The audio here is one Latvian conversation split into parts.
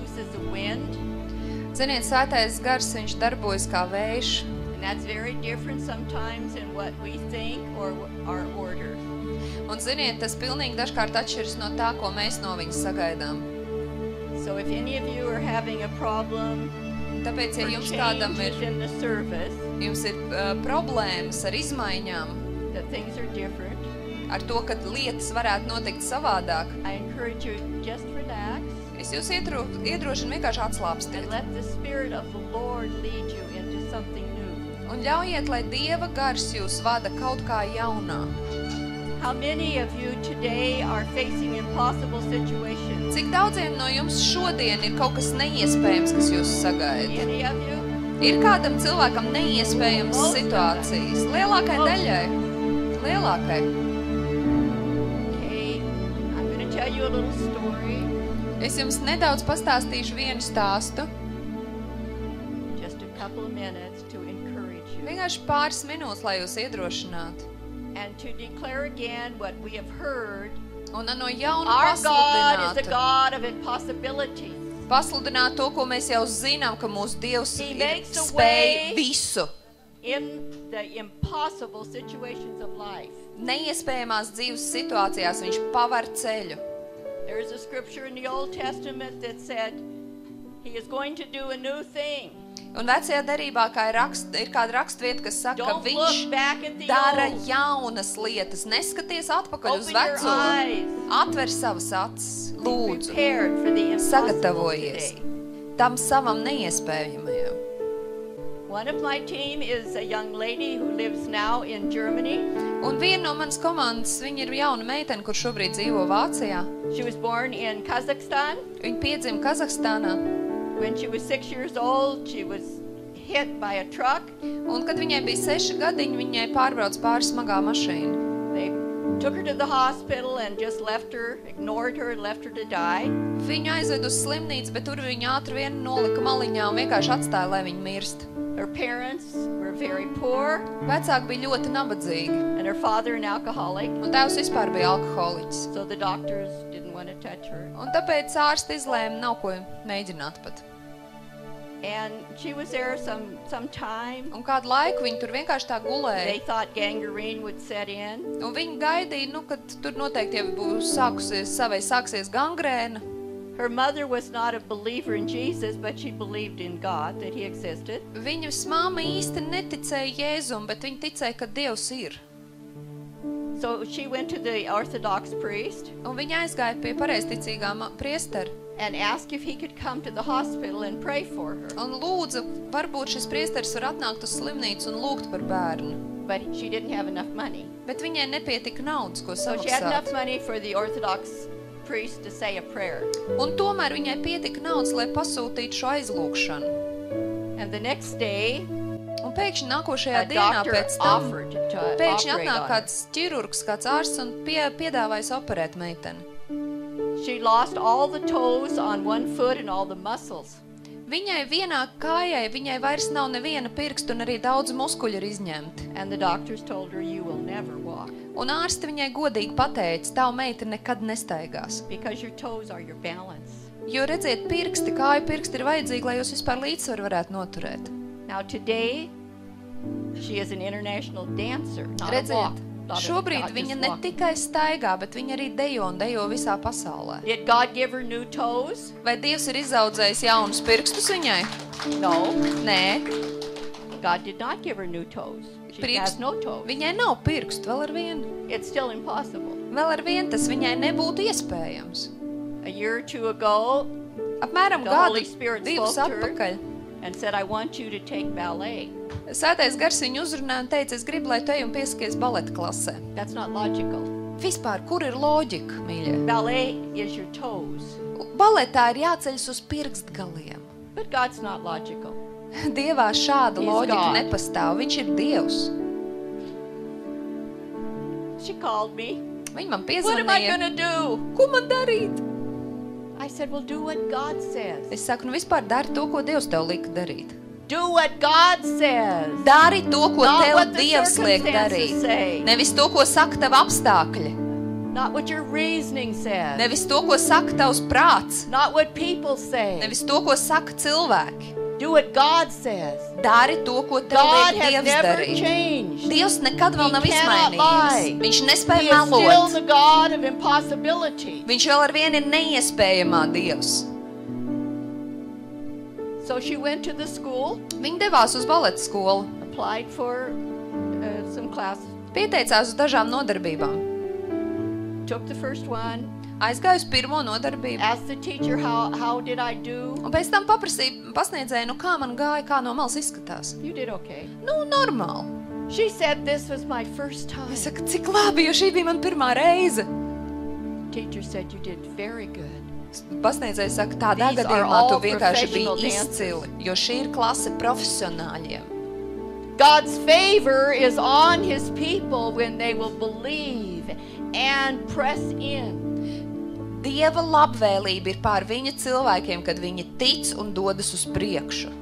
moves as a wind. Ziniet, svētais gars, viņš darbojas kā vējš. And that's very different sometimes in what we think or our order. Un ziniet, tas pilnīgi dažkārt atšķiras no tā, ko mēs no viņas sagaidām. So if any of you are having a problem Tāpēc, ja or jums kādam changes in the service, jums ir problēmas ar izmaiņām, that things are different, ar to, ka lietas varētu notikt savādāk, I encourage you just relax es jūs iedrošinu vienkārši atslāpstiet. and let the Spirit of the Lord lead you into something new. Un ļaujiet, lai Dieva gars jūs vada kaut kā jaunā. How many of you today are facing impossible situations? Cik daudziem no jums šodien ir kaut kas neiespējams, kas jūs sagaida? Any of you? Ir kādam cilvēkam neiespējams situācijas? Lielākai daļai. Lielākai. Okay, I'm going to tell you a little story. Es jums nedaudz pastāstīšu vienu stāstu. Just a couple of minutes to encourage you. Vienkārši pāris minūtes, lai jūs iedrošinātu. And to declare again what we have heard. Un no jauna Our God is the pasludināt. God of impossibilities. Pasludināt to, ko mēs jau zinām, ka mūsu Dievs He ir makes a spēj way. visu. In the impossible situations of life. Neiespējamās dzīves situācijās viņš pavar ceļu. There is a scripture in the Old Testament that said He is going to do a new thing. Un vecajā derībā ir kāda rakstvieta, kas saka, ka Don't viņš look back at the dara old. jaunas lietas. Neskaties atpakaļ uz Open your veco. eyes. Atver savas acis. Be Lūdzu, prepared for the impossible sagatavojies today. tam savam neiespējamajam. One of my team is a young lady who lives now in Germany. Un viena no manas komandas, viņa ir jauna meitene, kur šobrīd dzīvo Vācijā. She was born in Kazakhstan. Viņa piedzima Kazahstānā. When she was 6 years old, she was hit by a truck. Un, kad viņai bija 6 gadiņi, viņai pārbrauc pāri smagā mašīna. They took her to the hospital and just left her, ignored her and left her to die. Viņu aizved uz slimnīcu, bet tur viņa ātri vien nolika maliņā un vienkārši atstāja, lai viņa mirst. Her parents were very poor Vecāki bija ļoti nabadzīgi, and her father an alcoholic. un tēvs vispār bija alkoholiķis. So the doctors didn't want to touch her. Un tāpēc ārsti izlēma nav ko mēģināt pat. And she was there some time. Un kādu laiku viņi tur vienkārši tā They gulēja. thought gangrene would set in. Un viņi gaidīja, kad tur noteikti jau būs sāksies gangrēna. Her mother was not a believer in Jesus, but she believed in God, that He existed. Viņas mamma īsti neticēja Jēzum, bet viņa ticēja, ka Dievs ir. So she went to the Orthodox priest Un viņa aizgāja pie pareizticīgā priestera and asked if he could come to the hospital and pray for her. un lūdza, varbūt šis priesteris var atnākt uz slimnīcu un lūgt par bērnu. But she didn't have enough money. Bet viņai nepietika naudas, ko So she had enough samaksāt. money for the Orthodox priest to say a prayer. Un tomēr viņai pietika naudas, lai pasūtītu šo aizlūgšanu. And the next day, Un pēkšņi nākošajā a dienā doctor pēc tam offered to pēkšņi operate atnāk on her. kāds ķirurgs, kāds ārsts un piedāvājas operēt meiteni. She lost all the toes on one foot and all the muscles. Viņai vienā kājai, viņai vairs nav neviena pirksta un arī daudz muskuļu ir izņemti. And the doctors told her, you will never walk Un ārsti viņai godīgi pateica, tava meita nekad nestaigās. because your toes are your balance. Jo redziet, kāju pirksti ir vajadzīgi, lai jūs vispār līdzsvaru varētu noturēt. Now today, she is an international dancer, not a Redziet, walk. Not šobrīd not viņa just ne walking. tikai staigā, bet viņa arī dejo un dejo visā pasaulē. Did God give her new toes? Vai Dievs ir izaudzējis jaunus pirkstus viņai? No, Nē, God did not give her new toes. She Pirkst- has no toes. viņai nav pirkstu vēl ar vienu. It's still impossible. Vēl ar vienu tas viņai nebūtu iespējams. A year or two ago, Apmēram The gadu, Holy Spirit divus spoke to her. atpakaļ. and said, I want you to take ballet. Svētais gars viņu uzrunāja un teica, es gribu, lai tu ej un piesakies baleta klasē. That's not logical. Vispār, kur ir loģika, mīļie? Ballet is your toes. Baletā ir jāceļas uz pirkstgaliem. But God's not logical. Dievā šāda He's loģika God. nepastāv. Viņš ir Dievs. She called me. Viņa man What am I piezvanīja. going to do? Ko man darīt? I said, well, do what God says. Es saku, vispār dari to, ko Dievs tev lika darīt. Do what God says. Dari to, ko Not tev what the Dievs liek circumstances darīt. say. Nevis to, ko saka tev apstākļi. Not what your reasoning says. Nevis to, ko saka tavs prāts. Not what people say. Nevis to, ko saka cilvēki. Do what God says. Dari to, ko tev God liek has Dievs never darīt. changed. Dievs nekad vēl He nav cannot izmainījies. lie. Viņš He nespēja is still melot. the God of impossibility. Viņš vēl ar vienu ir neiespējamā Dievs. So she went to the school, Viņa devās uz baleta skolu, applied for some classes, pieteicās uz dažām nodarbībām. took the first one, Aizgāju uz pirmo nodarbību. asked the teacher how did I do. Un pēc tam paprasīju pasniedzēju, kā man gāja, kā no malas izskatās. You did okay. Normāli. She said this was my first time. Es saku, cik labi, jo šī bija man pirmā reize. Teacher said you did very good. Pasniedzēju saka, tādā These are gadījumā tu all vienkārši biji professional izcili, jo šī ir klase profesionāļiem. God's favor is on his people when they will believe and press in. Dieva labvēlība ir pār viņa cilvēkiem, kad viņi tic un dodas uz priekšu.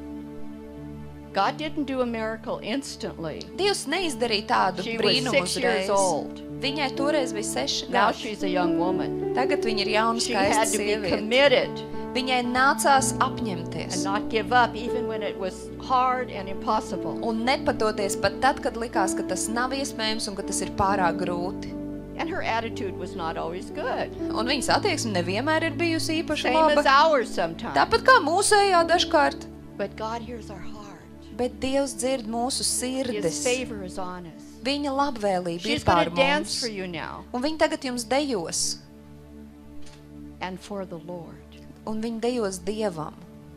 God didn't do a miracle instantly. Dievs neizdarīja tādu She was brīnumu 6 years uzreiz. old. Viņai toreiz bija 6 Now gadi. she's a young woman. Tagad viņa ir jauna She had skaista to be sieviete. committed Viņai nācās and apņemties not give up even when it was hard and impossible. un nepadoties pat tad, kad likās, ka tas nav iespējams un ka tas ir pārāk grūti. And her attitude was not always good. Un viņas attieksme nevienmēr ir bijusi īpaši Same as laba. ours sometimes. Tāpat kā mūsējā dažkārt. But God hears our heart. Bet Dievs dzird mūsu His sirdis. favor is on us. Viņa labvēlība She's ir going pār to dance for mums. you now Un viņa tagad jums dejos. and for the Lord. Un viņa dejos Dievam.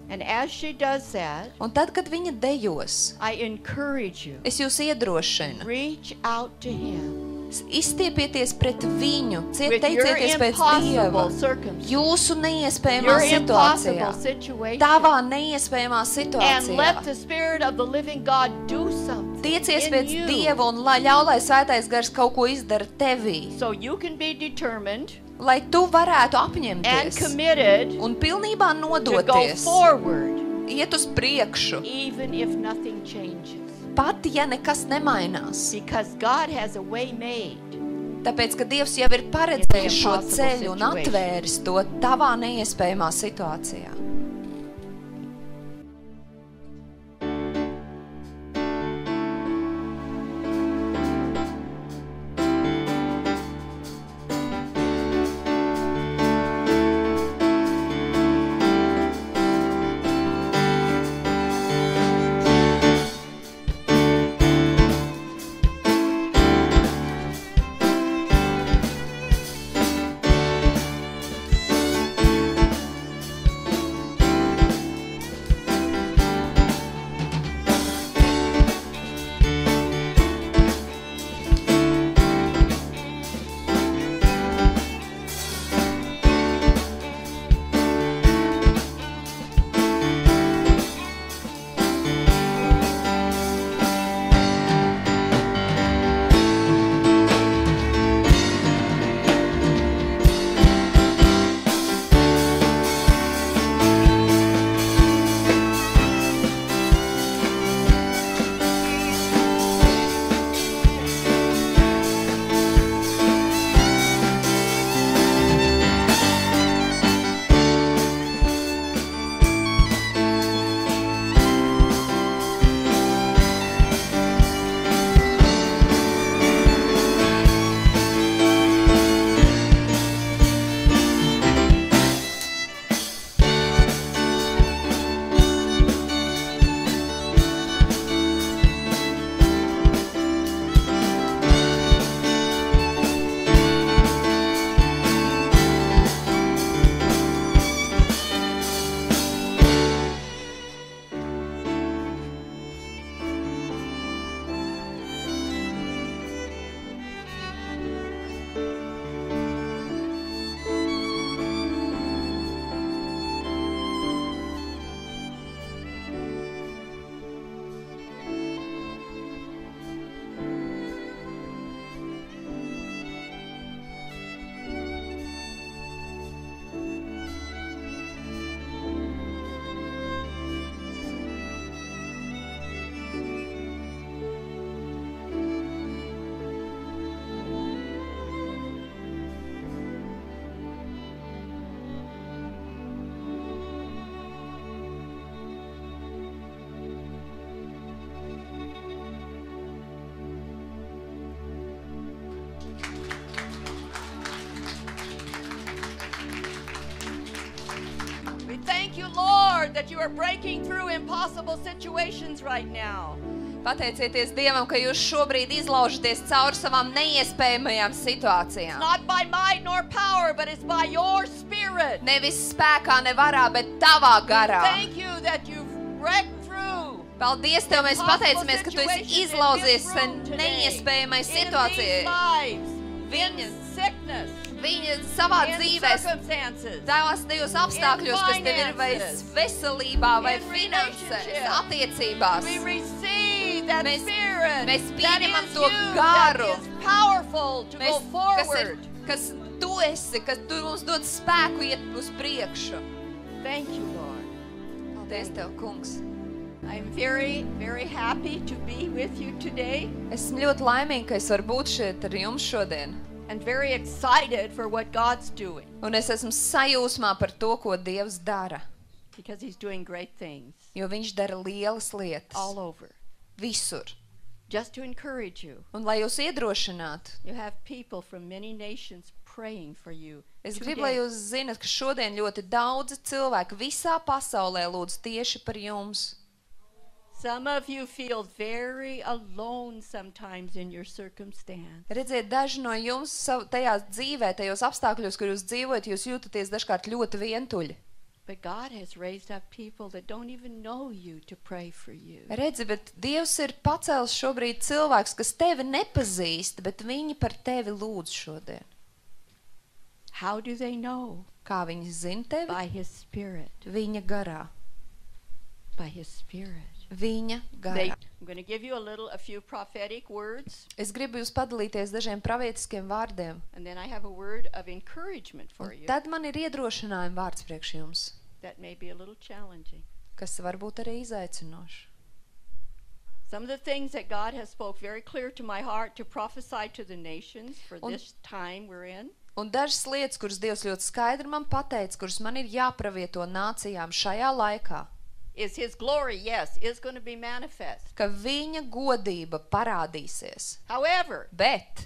And as she does that, Un tad, kad viņa dejos, I encourage you, es jūs iedrošinu. reach out to him Izstiepieties pret viņu, with your teicieties pēc Dieva. impossible circumstance, Jūsu neiespējamā your situācijā. impossible situation, Tavā neiespējamā and let situācijā. the Spirit of the living God do something Tiecies in pēc you Dieva un ļauj, lai Svētais Gars kaut ko izdara tevī. so you can be determined Lai tu varētu and apņemties committed un pilnībā to go nodoties, forward iet uz priekšu, even if nothing changes. pat ja nekas nemainās. Because God has a way made. Tāpēc, ka Dievs jau ir paredzējis šo impossible ceļu un situation. atvēris to tavā neiespējamā situācijā. Thank you, Lord, that you are breaking through impossible situations right now. Pateicieties Dievam, ka jūs šobrīd izlaužaties cauri savām neiespējamajām situācijām. Not by might nor power, but it's by your spirit. Nevis spēkā, ne varā, bet tavā garā. Thank you that you've wrecked through. Paldies Tev, mēs pateicamies, ka Tu esi izlauzies neiespējamai situācijai. Viņa savā dzīvēs, tajos apstākļos, kas Tev ir vai veselībā, vai finansēs, attiecībās. Mēs pieņemam to garu, kas Tu esi, kas Tu mums dod spēku iet uz priekšu. Thank you, Lord. Paldies Tev, kungs. I'm very, very happy to be with you today. Esmu ļoti laimīga, ka es varu būt šeit ar jums šodien. And very excited for what God's doing. Un es esmu sajūsmā par to, ko Dievs dara. Because He's doing great things. Jo Viņš dara lielas lietas. All over. Visur. Just to encourage you. Un lai jūs iedrošinātu. You have people from many nations praying for you. Es gribu, lai jūs zinat, ka šodien ļoti daudzi cilvēki visā pasaulē lūdz tieši par jums. Some of you feel very alone sometimes in your circumstance. Redziet, daži no jums tajā dzīvē, tajos apstākļos, kur jūs dzīvojat, jūs jūtaties dažkārt ļoti vientuļi. But God has raised up people that don't even know you to pray for you. Redzi, bet Dievs ir pacēlis šobrīd cilvēks, kas tevi nepazīst, bet viņi par tevi lūdz šodien. How do they know? Kā viņi zina tevi? By His Spirit. Viņa garā. By His Spirit. Viņa garā. I'm going to give you a few prophetic words. Es gribu jūs padalīties dažiem pravietiskiem vārdiem. And then I have a word of encouragement for you. Tad man ir iedrošinājuma vārds priekš jums. That may be a little challenging. Kas varbūt arī izaicinoši. Some of the things that God has spoke very clear to my heart to prophesy to the nations for this time we're in. Un dažas lietas, kuras Dievs ļoti skaidri man pateica, kuras man ir jāpravieto nācijām šajā laikā. Is His glory, yes, is going to be manifest. Ka viņa godība parādīsies. However, bet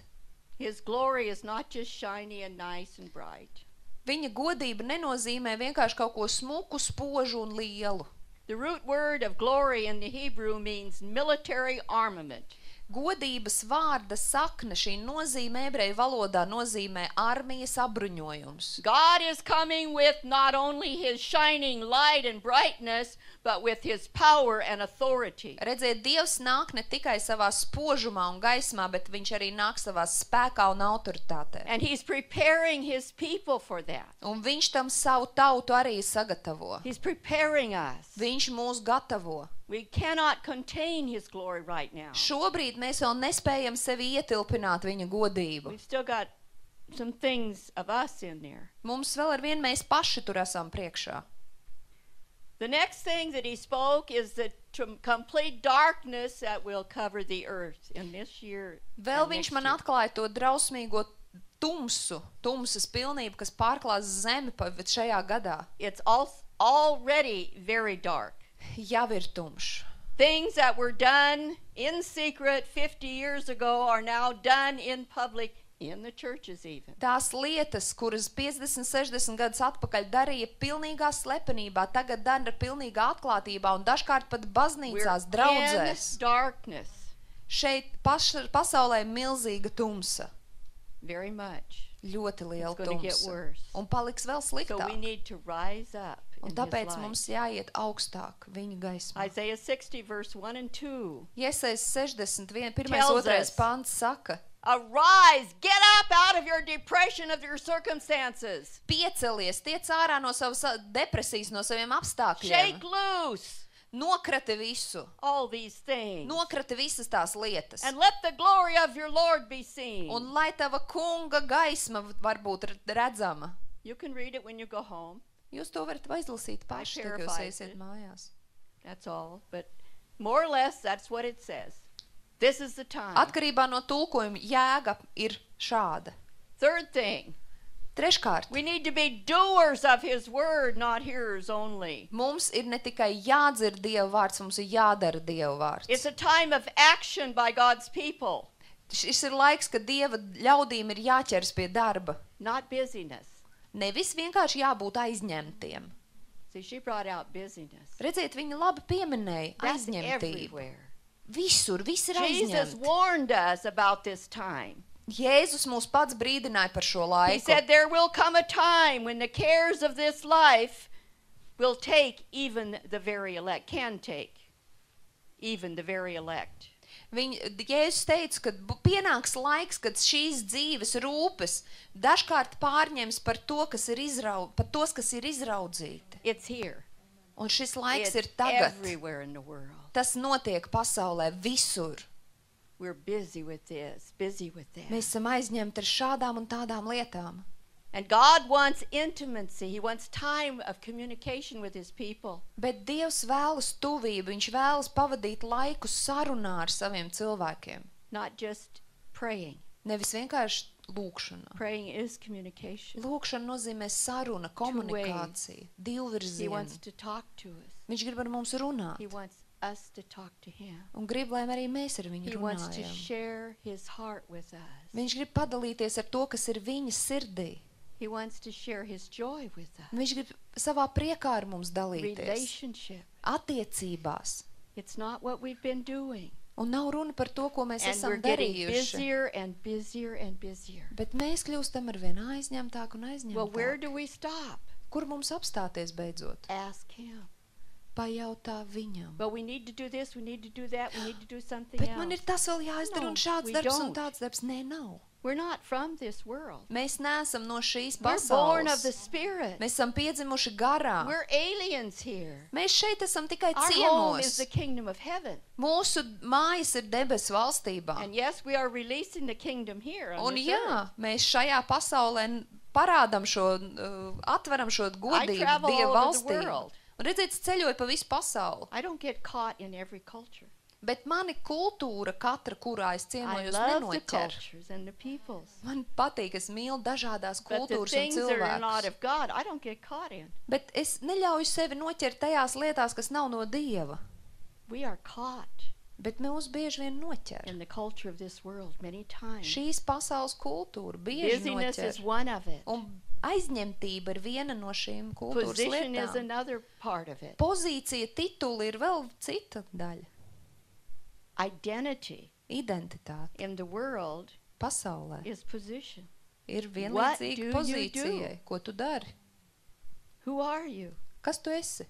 His glory is not just shiny and nice and bright. Viņa godība nenozīmē vienkārši kaut ko smuku, spožu un lielu. The root word of glory in the Hebrew means military armament. Godības vārda sakne šī nozīmē ebreju valodā nozīmē armijas apbruņojums. God is coming with not only His shining light and brightness, but with His power and authority. Redziet, Dievs nāk ne tikai savā spožumā un gaismā, bet viņš arī nāk savā spēkā un autoritātē. And He's preparing His people for that. Un viņš tam savu tautu arī sagatavo. He's preparing us. Viņš mūs gatavo. We cannot contain His glory right now. Šobrīd mēs vēl nespējam sevi ietilpināt viņa godību. We've still got some things of us in there. Mums vēl ar vien mēs paši tur esam priekšā. The next thing that He spoke is the complete darkness that will cover the earth in this year. Vēl viņš man atklāja to drausmīgo tumsas pilnību, kas pārklās zemi šajā gadā. It's already very dark. Jau ir tumšs. Things that were done in secret 50 years ago are now done in public, in the churches even. Tās lietas, kuras 50, 60 gadus atpakaļ darīja pilnīgā slepenībā, tagad dara pilnīgā atklātībā un dažkārt pat baznīcās, draudzēs. We're in darkness. Šeit pasaulē milzīga tumsa. Very much. Ļoti liela It's going to get tumsa. worse. Un paliks vēl So we sliktāk. need to rise up Un in His tāpēc light. mums jāiet augstāk viņa gaismā. Isaiah 60 verse 1 and 2. Iesaist 61, 1, Tells 2 us. pants saka, Arise, get up out of your depression of your circumstances. piecelies, tiec ārā no savas depresijas, no saviem apstākļiem. Shake loose Nokrati visu. all these things. Nokrati visas tās lietas. And let the glory of your Lord be seen. Un lai tava kunga gaisma var būt redzama. You can read it when you go home. Jūs to varat izlasīt paši, kad jūs paraphrase eisiet it. mājās. That's all. But more or less, that's what it says. This is the time. Atkarībā no tulkojuma jēga ir šāda. Third thing, Treškārt, we need to be doers of His word, not hearers only. mums ir ne tikai jādzird Dieva vārds, mums ir jādara Dieva vārds. It's a time of action by God's people, Šis ir laiks, kad Dieva ļaudīm ir jāķers pie darba. not busyness. Nevis vienkārši jābūt aizņemtiem. See, she brought out busyness. Redziet, viņa labi pieminēja That's aizņemtību. everywhere. Visur, viss ir Jesus aizņemti. warned us about this time. Jēzus mūs pats brīdināja par šo He laiku. said there will come a time when the cares of this life will take even the very elect, can take even the very elect. Jēzus teica, ka pienāks laiks, kad šīs dzīves rūpes dažkārt pārņems par tos, kas ir izraudzīti. It's here. Un šis laiks It's ir tagad. everywhere in the world. Tas notiek pasaulē visur. We're busy with this, busy with that. Mēs esam aizņemti ar šādām un tādām lietām. And God wants intimacy. He wants time of communication with his people. Bet Dievs vēlas tuvību, viņš vēlas pavadīt laiku sarunā ar saviem cilvēkiem. Not just praying. Nevis vienkārši lūkšana. Praying is communication. Lūkšana nozīmē saruna, komunikācija, He wants divvirziena. to talk to us. Viņš grib ar mums runāt. He wants us to talk to him. Un grib, lai arī mēs ar viņu He wants to runājam. share his heart with us. Viņš grib padalīties ar to, kas ir viņa sirdī. He wants to share his joy with us. Viņš grib savā priekā ar mums dalīties. Relationship. Attiecībās. It's not what we've been doing. Un nav runa par to, ko mēs And we're esam getting darījuši. busier and busier and busier. Bet mēs kļūstam ar vien aizņemtāk un Well, where aizņemtāk. do we stop? Kur mums apstāties beidzot? Ask him. Pajautā viņam. But we need to do this, we need to do that, we need to do something Bet else. man ir tas vēl jāizdara No, un šāds we darbs un don't. tāds darbs. Nē, nav. We're not from this world. Mēs neesam no šīs We're born of the pasaules. Spirit. Mēs esam piedzimuši garā. We're aliens here. Mēs šeit esam tikai Our home is ciemos. the kingdom of heaven. Mūsu mājas ir debesu valstībā. And yes, we are releasing the kingdom here on Un this jā, earth. mēs šajā pasaulē parādam šo, atveram šo godību travel Dieva all over the valstību. world. Un redziet, es ceļoju pa visu pasauli. I don't get caught in every culture. Bet mani kultūra, katra, kurā es I ciemojos, love the nenoķer. cultures and the peoples. Man patīk, es mīlu dažādās But the kultūras un things that are not cilvēkus. of God, I don't get caught in. Bet es neļauju sevi noķert tajās lietās, kas nav no Dieva. We are caught Bet mūs bieži vien noķer. in the culture of this world many times. Šīs pasaules kultūra bieži Busyness is noķer. one of it. Un aizņemtība ir viena no šīm kultūras Position is lietām. another part of it. Pozīcija, tituli ir vēl cita daļa. Identity Identitāte in the world pasaulē is position. ir What vienlīdzīga do you pozīcijai. Ko tu dari? Who are you? Kas tu esi?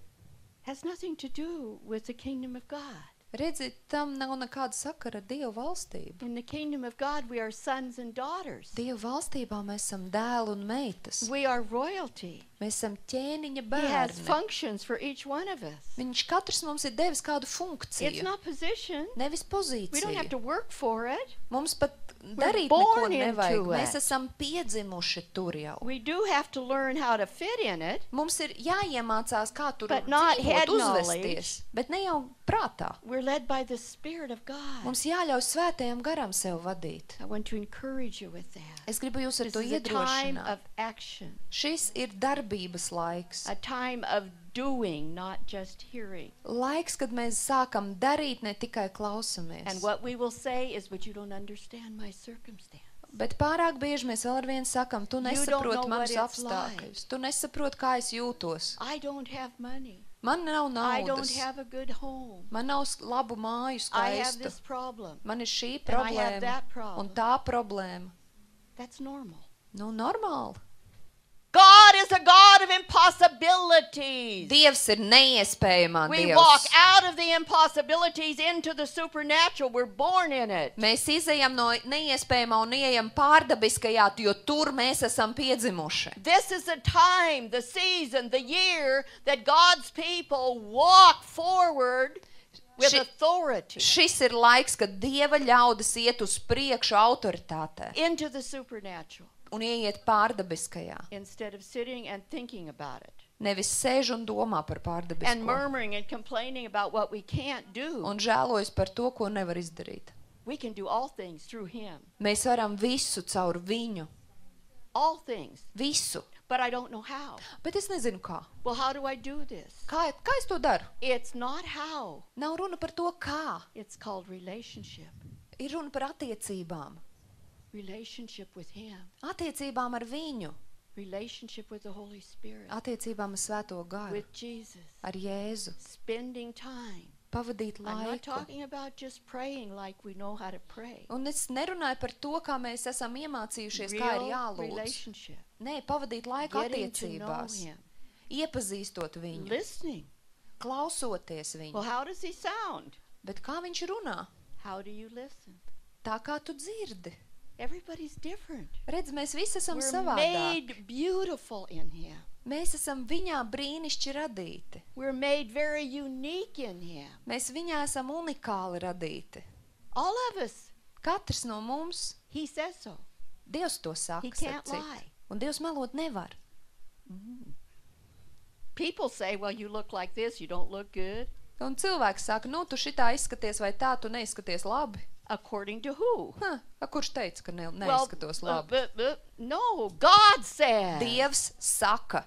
Has nothing to do with the kingdom of God. Redzi, tam nav nekāda sakara ar Dievu valstību. In the kingdom of God, we are sons and daughters. Dievu valstībā mēs esam dēli un meitas. We are royalty. Mēs esam ķēniņa He has bērni. functions for each one of us. Viņš katrs mums ir devis kādu It's funkciju, not position. nevis We don't have pozīciju. to work for it. Mums pat darīt neko born into nevajag. Mēs it. esam piedzimuši tur jau. We do have to learn how to fit in it. Mums ir jāiemācās, kā tur But not head dzīvot, knowledge. uzvesties, bet ne jau prātā. We're led by the Spirit of God. Mums jāļauj svētajam garam sev vadīt. I want to encourage you with that. Es gribu jūs ar This to is a time iedrošināt. of action, Šis ir darbības laiks. a time of doing, not just hearing. Laiks, kad mēs sākam darīt, ne tikai klausamies. And what we will say is, but you don't understand my circumstance. Bet pārāk bieži mēs vēl ar vienu sakam, tu don't know nesaproti manus what it's apstākļus. Tu nesaproti, kā es jūtos. I don't have money. Man nav I don't naudas. have a good home. Man nav labu māju I have skaistu. this problem. Man ir šī And I have problēma that problem. un tā problēma. That's normal. Nu, normāli. God is a God of impossibilities. Dievs ir neiespējamā We walk Dievs. out of the impossibilities into the supernatural. We're born in it. Mēs izejam no neiespējamā un ieejam pārdabiskajā, jo tur mēs esam piedzimuši. This is the time, the season, the year that God's people walk forward with Ši- authority Šis ir laiks, kad Dieva ļaudis iet uz priekšu autoritātē into the supernatural un ieiet pārdabiskajā. instead of sitting and thinking about it Nevis sēž un domā par and pārdabisko murmuring and complaining about what we can't do. un žēlojas par to, ko nevar izdarīt. We can do all things through Him. Mēs varam visu caur viņu. All things. Visu. But I don't know how. Bet es nezinu, kā. Well, how do I do this? Kā es to daru? It's not how. Nav runa par to, kā. It's called relationship. Ir runa par attiecībām. Relationship with Him. Attiecībām ar viņu. Relationship with the Holy Spirit. Attiecībām ar Svēto garu, With Jesus. ar Jēzu, Spending time. pavadīt I'm not laiku. talking about just praying like we know how to pray. Un es nerunāju par to, kā mēs esam iemācījušies, kā ir Real jālūdz. relationship. Nē, pavadīt laiku Getting to know attiecībās, him. iepazīstot viņu, Listening. klausoties Well, viņu. how does he sound? Bet kā viņš runā? How do you listen? Tā kā tu dzirdi. Everybody's different. Redz, mēs visi esam We're savādāki. made beautiful in him. Mēs esam viņā brīnišķi radīti. We're made very unique in him. Mēs viņā esam unikāli radīti. All of us. Katrs no mums, He says so. Dievs to saka, He starp can't citu. lie. Un Dievs melot nevar. People say, well, you look like this, you don't look good. Un cilvēks saka, nu, tu šitā izskaties vai tā, tu neizskaties labi. According to who? Kurš teica, ka Well, neizskatos labi? no, God says. Dievs saka,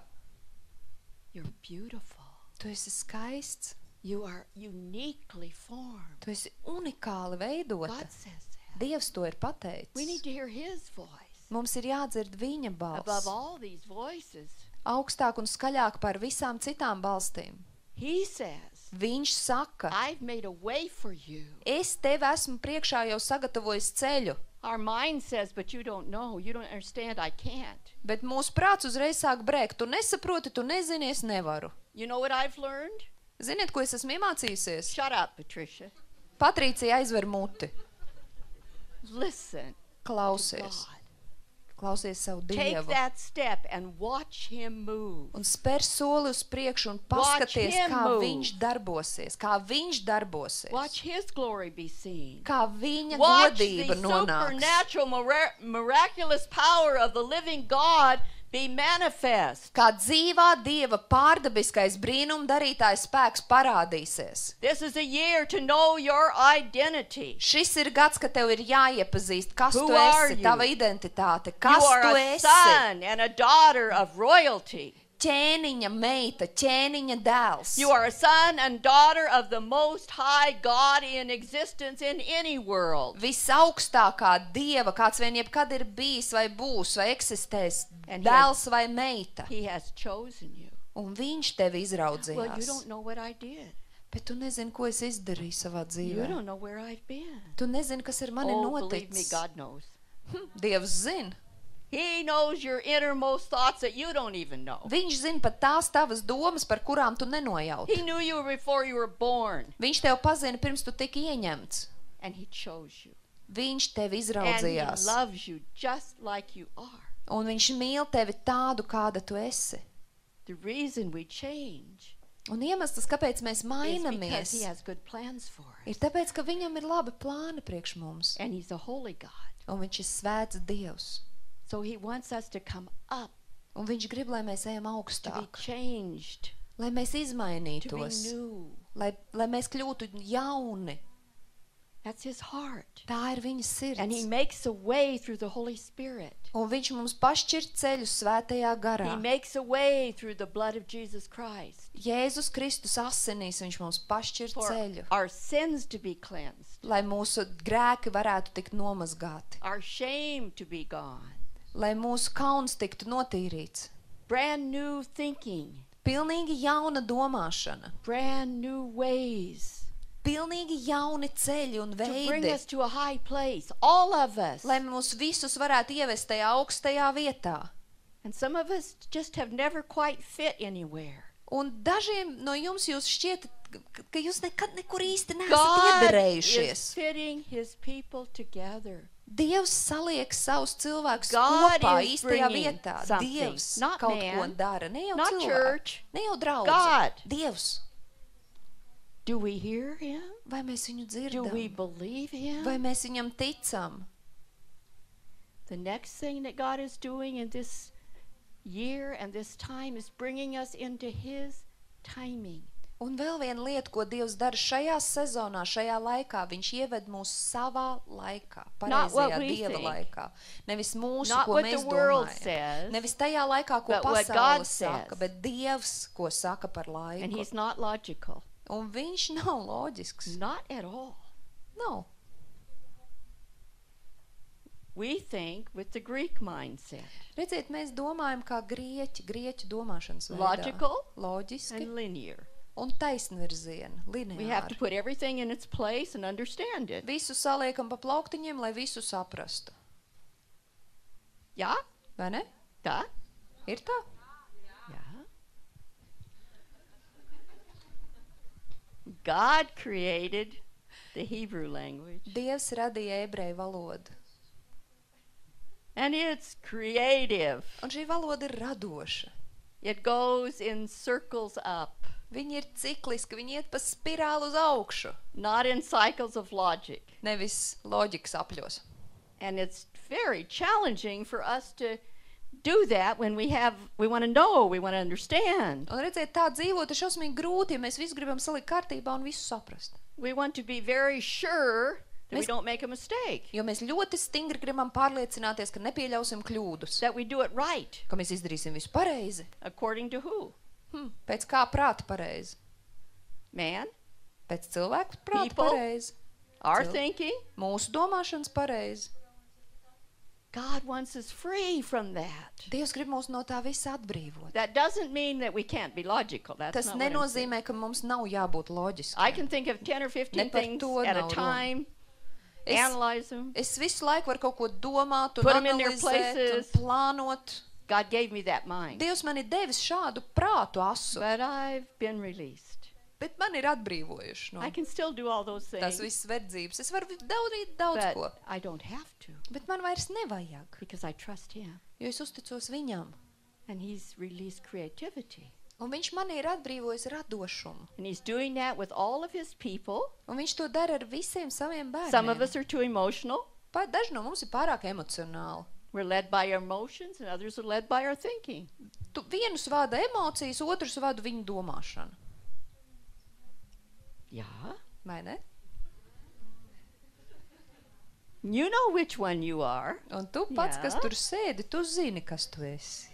You're beautiful. tu esi skaists, You are uniquely formed. tu esi unikāli veidota. God says that. Dievs to ir We need pateicis. to hear his voice. Mums ir jādzird viņa Above balss. all these voices. Augstāk un skaļāk par visām citām balstīm. He says, Viņš saka, I've made a way for you. es tev esmu priekšā jau sagatavojis ceļu. Our mind says, but you don't know. You don't understand. I can't. Bet mūsu prāts uzreiz sāk brēkt. Tu nesaproti, tu nezini, es nevaru. You know what I've learned? Ziniet, ko es esmu iemācījusies? Shut up, Patricia. Patricija aizver muti. Listen. Klausies. God. Klausies savu Take Dievu. that step and watch him move. Un spēr soli uz priekšu un Watch paskaties, him kā move. viņš darbosies. Kā viņš darbosies. Watch his glory be seen. Kā viņa Watch the godība nonāks. supernatural, miraculous power of the living God be manifest. Kā dzīvā Dieva pārdabiskais brīnumdarītājs spēks parādīsies. This is a year to know your identity. Šis ir gads, kad tev ir jāiepazīst, kas Who tu are esi, you? tava identitāte, You kas are tu a esi. son and a daughter of royalty. Ķēniņa meita, ķēniņa dēls. You are a son and daughter of the Most High God in existence in any world. Visaugstākā Dieva, kāds vien jebkad ir bijis vai būs vai eksistēs, And he dēls vai meita. He has chosen you. Un viņš tevi Well, you izraudzījās. don't know what I did. Bet tu nezini, ko es izdarīju savā You dzīvē. don't know where I've been. Tu nezini, kas ir mani Oh, believe me, noticis. God knows. Dievs zina. He knows your innermost thoughts that you don't even know. Viņš zina pat tās tavas domas, par kurām tu nenojauti. He knew you before you were born, Viņš tev pazina pirms tu tiki ieņemts. and he chose you. Viņš tevi And he izraudzījās. loves you just like you are. Un viņš mīl tevi tādu, kāda tu esi. The reason we change Un iemesls, kāpēc mēs is because mainamies, he has good plans for ir us. tāpēc, ka viņam ir labi plāni priekš mums. And he's a holy God. Un viņš ir svēts Dievs. So he wants us to come up, Un viņš grib, lai mēs ejam to be augstāk. changed, Lai mēs to be izmainītos. new. Lai mēs kļūtu jauni. That's his heart. Tā ir viņa And he sirds. makes a way through the Holy Spirit. Un viņš mums pašķir ceļu svētajā garā. He makes a way through the blood of Jesus Christ Jēzus Kristus asinīs viņš mums pašķir for ceļu, our sins to be cleansed, lai mūsu grēki varētu tikt nomazgāti, our shame to be gone, lai mūsu kauns tiktu notīrīts. brand new thinking, Pilnīgi jauna domāšana, brand new ways pilnīgi jauni ceļi un to bring veidi, us to a high place, all of us. lai mūs visus varētu ievest tajā augstajā vietā. And some of us just have never quite fit anywhere. Un dažiem no jums jūs šķiet, ka jūs nekad nekur īsti neesat God is iederējušies. fitting his people together. Dievs saliek savus cilvēkus God kopā is īstajā bringing vietā. something, Dievs not kaut man, ko dara. Ne jau not cilvēki, church, ne jau draudze. God. Dievs. Do we hear him? Vai mēs viņu Do we dzirdam? believe him? Vai mēs viņam ticam? The next thing that God is doing in this year and this time is bringing us into his timing. Un vēl viena lieta, ko Dievs dara šajā sezonā, šajā laikā, viņš ieved mūs savā laikā, Not what pareizajā we Dieva think. laikā. Nevis mūsu, Not ko what mēs the world domājam. says, Nevis tajā laikā, ko but what God pasaule saka, says. bet Dievs, ko saka par and laiku. he's not logical. Un viņš nav loģisks. Not at all. Nav. We think with the Greek mindset. Redziet, mēs domājam kā grieķu domāšanas veidā. Logical Loģiski and linear. un taisnvirziena, We have to lineāri. put everything in its place and understand it. Visu saliekam pa plauktiņiem, lai visu saprastu. Ja? Vai ne? Da? Ir tā? Ja. God created the Hebrew language. Dievs radīja ebreju valodu. And it's creative. Un šī valoda ir radoša. It goes in circles up, Viņi ir cikliski, viņi iet pa spirāli uz augšu, not in cycles of logic. nevis loģikas apļos. And it's very challenging for us to do that when we want to know, we want to understand. Un redziet, tā dzīvot ir šausmīgi grūti, ja mēs visu gribam salikt kārtībā un visu saprast. We want to be very sure that we Mēs- don't make a mistake, Jo mēs ļoti stingri gribam pārliecināties, ka nepieļausim kļūdus, that we do it right. ka mēs izdarīsim visu pareizi. According to who? Pēc kā prāta pareizi? Man? Pēc cilvēku prāta People. pareizi. Our Cil- thinking? Mūsu domāšanas pareizi. God wants us free from that. Dievs grib mūs no tā visa atbrīvot. That doesn't mean that we can't be logical. That's Tas not what I'm saying. nenozīmē, ka mums nav jābūt I loģiskiem. can think of 10 or 15 Ne par things to at a nav runa. time, Es, analyze them. es visu laiku varu kaut ko domāt un Put 'em in their analizēt un places. plānot. God gave me that mind. Dievs man ir devis šādu prātu asu, But I've been released. bet man ir atbrīvojuši no I can still do all those tās things, visas verdzības. Es varu darīt daudz ko, but I don't have to bet man vairs nevajag, because I trust Him. jo es uzticos viņam. And He's released creativity. Un viņš man ir atbrīvojis radošumu. And He's doing that with all of His people. Un viņš to dara ar visiem saviem Some of bērniem. us are too emotional. Daži no mums ir pārāk emocionāli. We're led by our emotions, and others are led by our thinking. Vienus vada emocijas, otrus vada viņu domāšanu. Yeah. Vai ne? You know which one you are. Un tu pats, kas Jā. tur sēdi, tu zini, kas tu esi.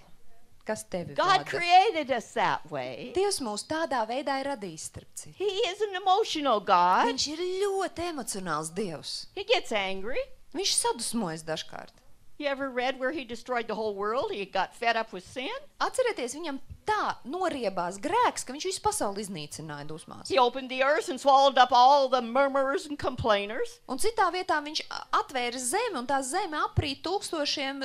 Kas tevi God vada. created us that way. Dievs mūs tādā veidā ir radījis, starp citu. He is an emotional God. Viņš ir ļoti emocionāls Dievs. He gets angry. Viņš sadusmojas dažkārt. You ever read where He destroyed the whole world? He got fed up with sin. Atcerieties, viņam tā noriebās grēks, ka viņš visu pasauli iznīcināja dusmās. He opened the earth and swallowed up all the murmurers and complainers. Un citā vietā viņš atvēra zemi, un tā zeme aprīt tūkstošiem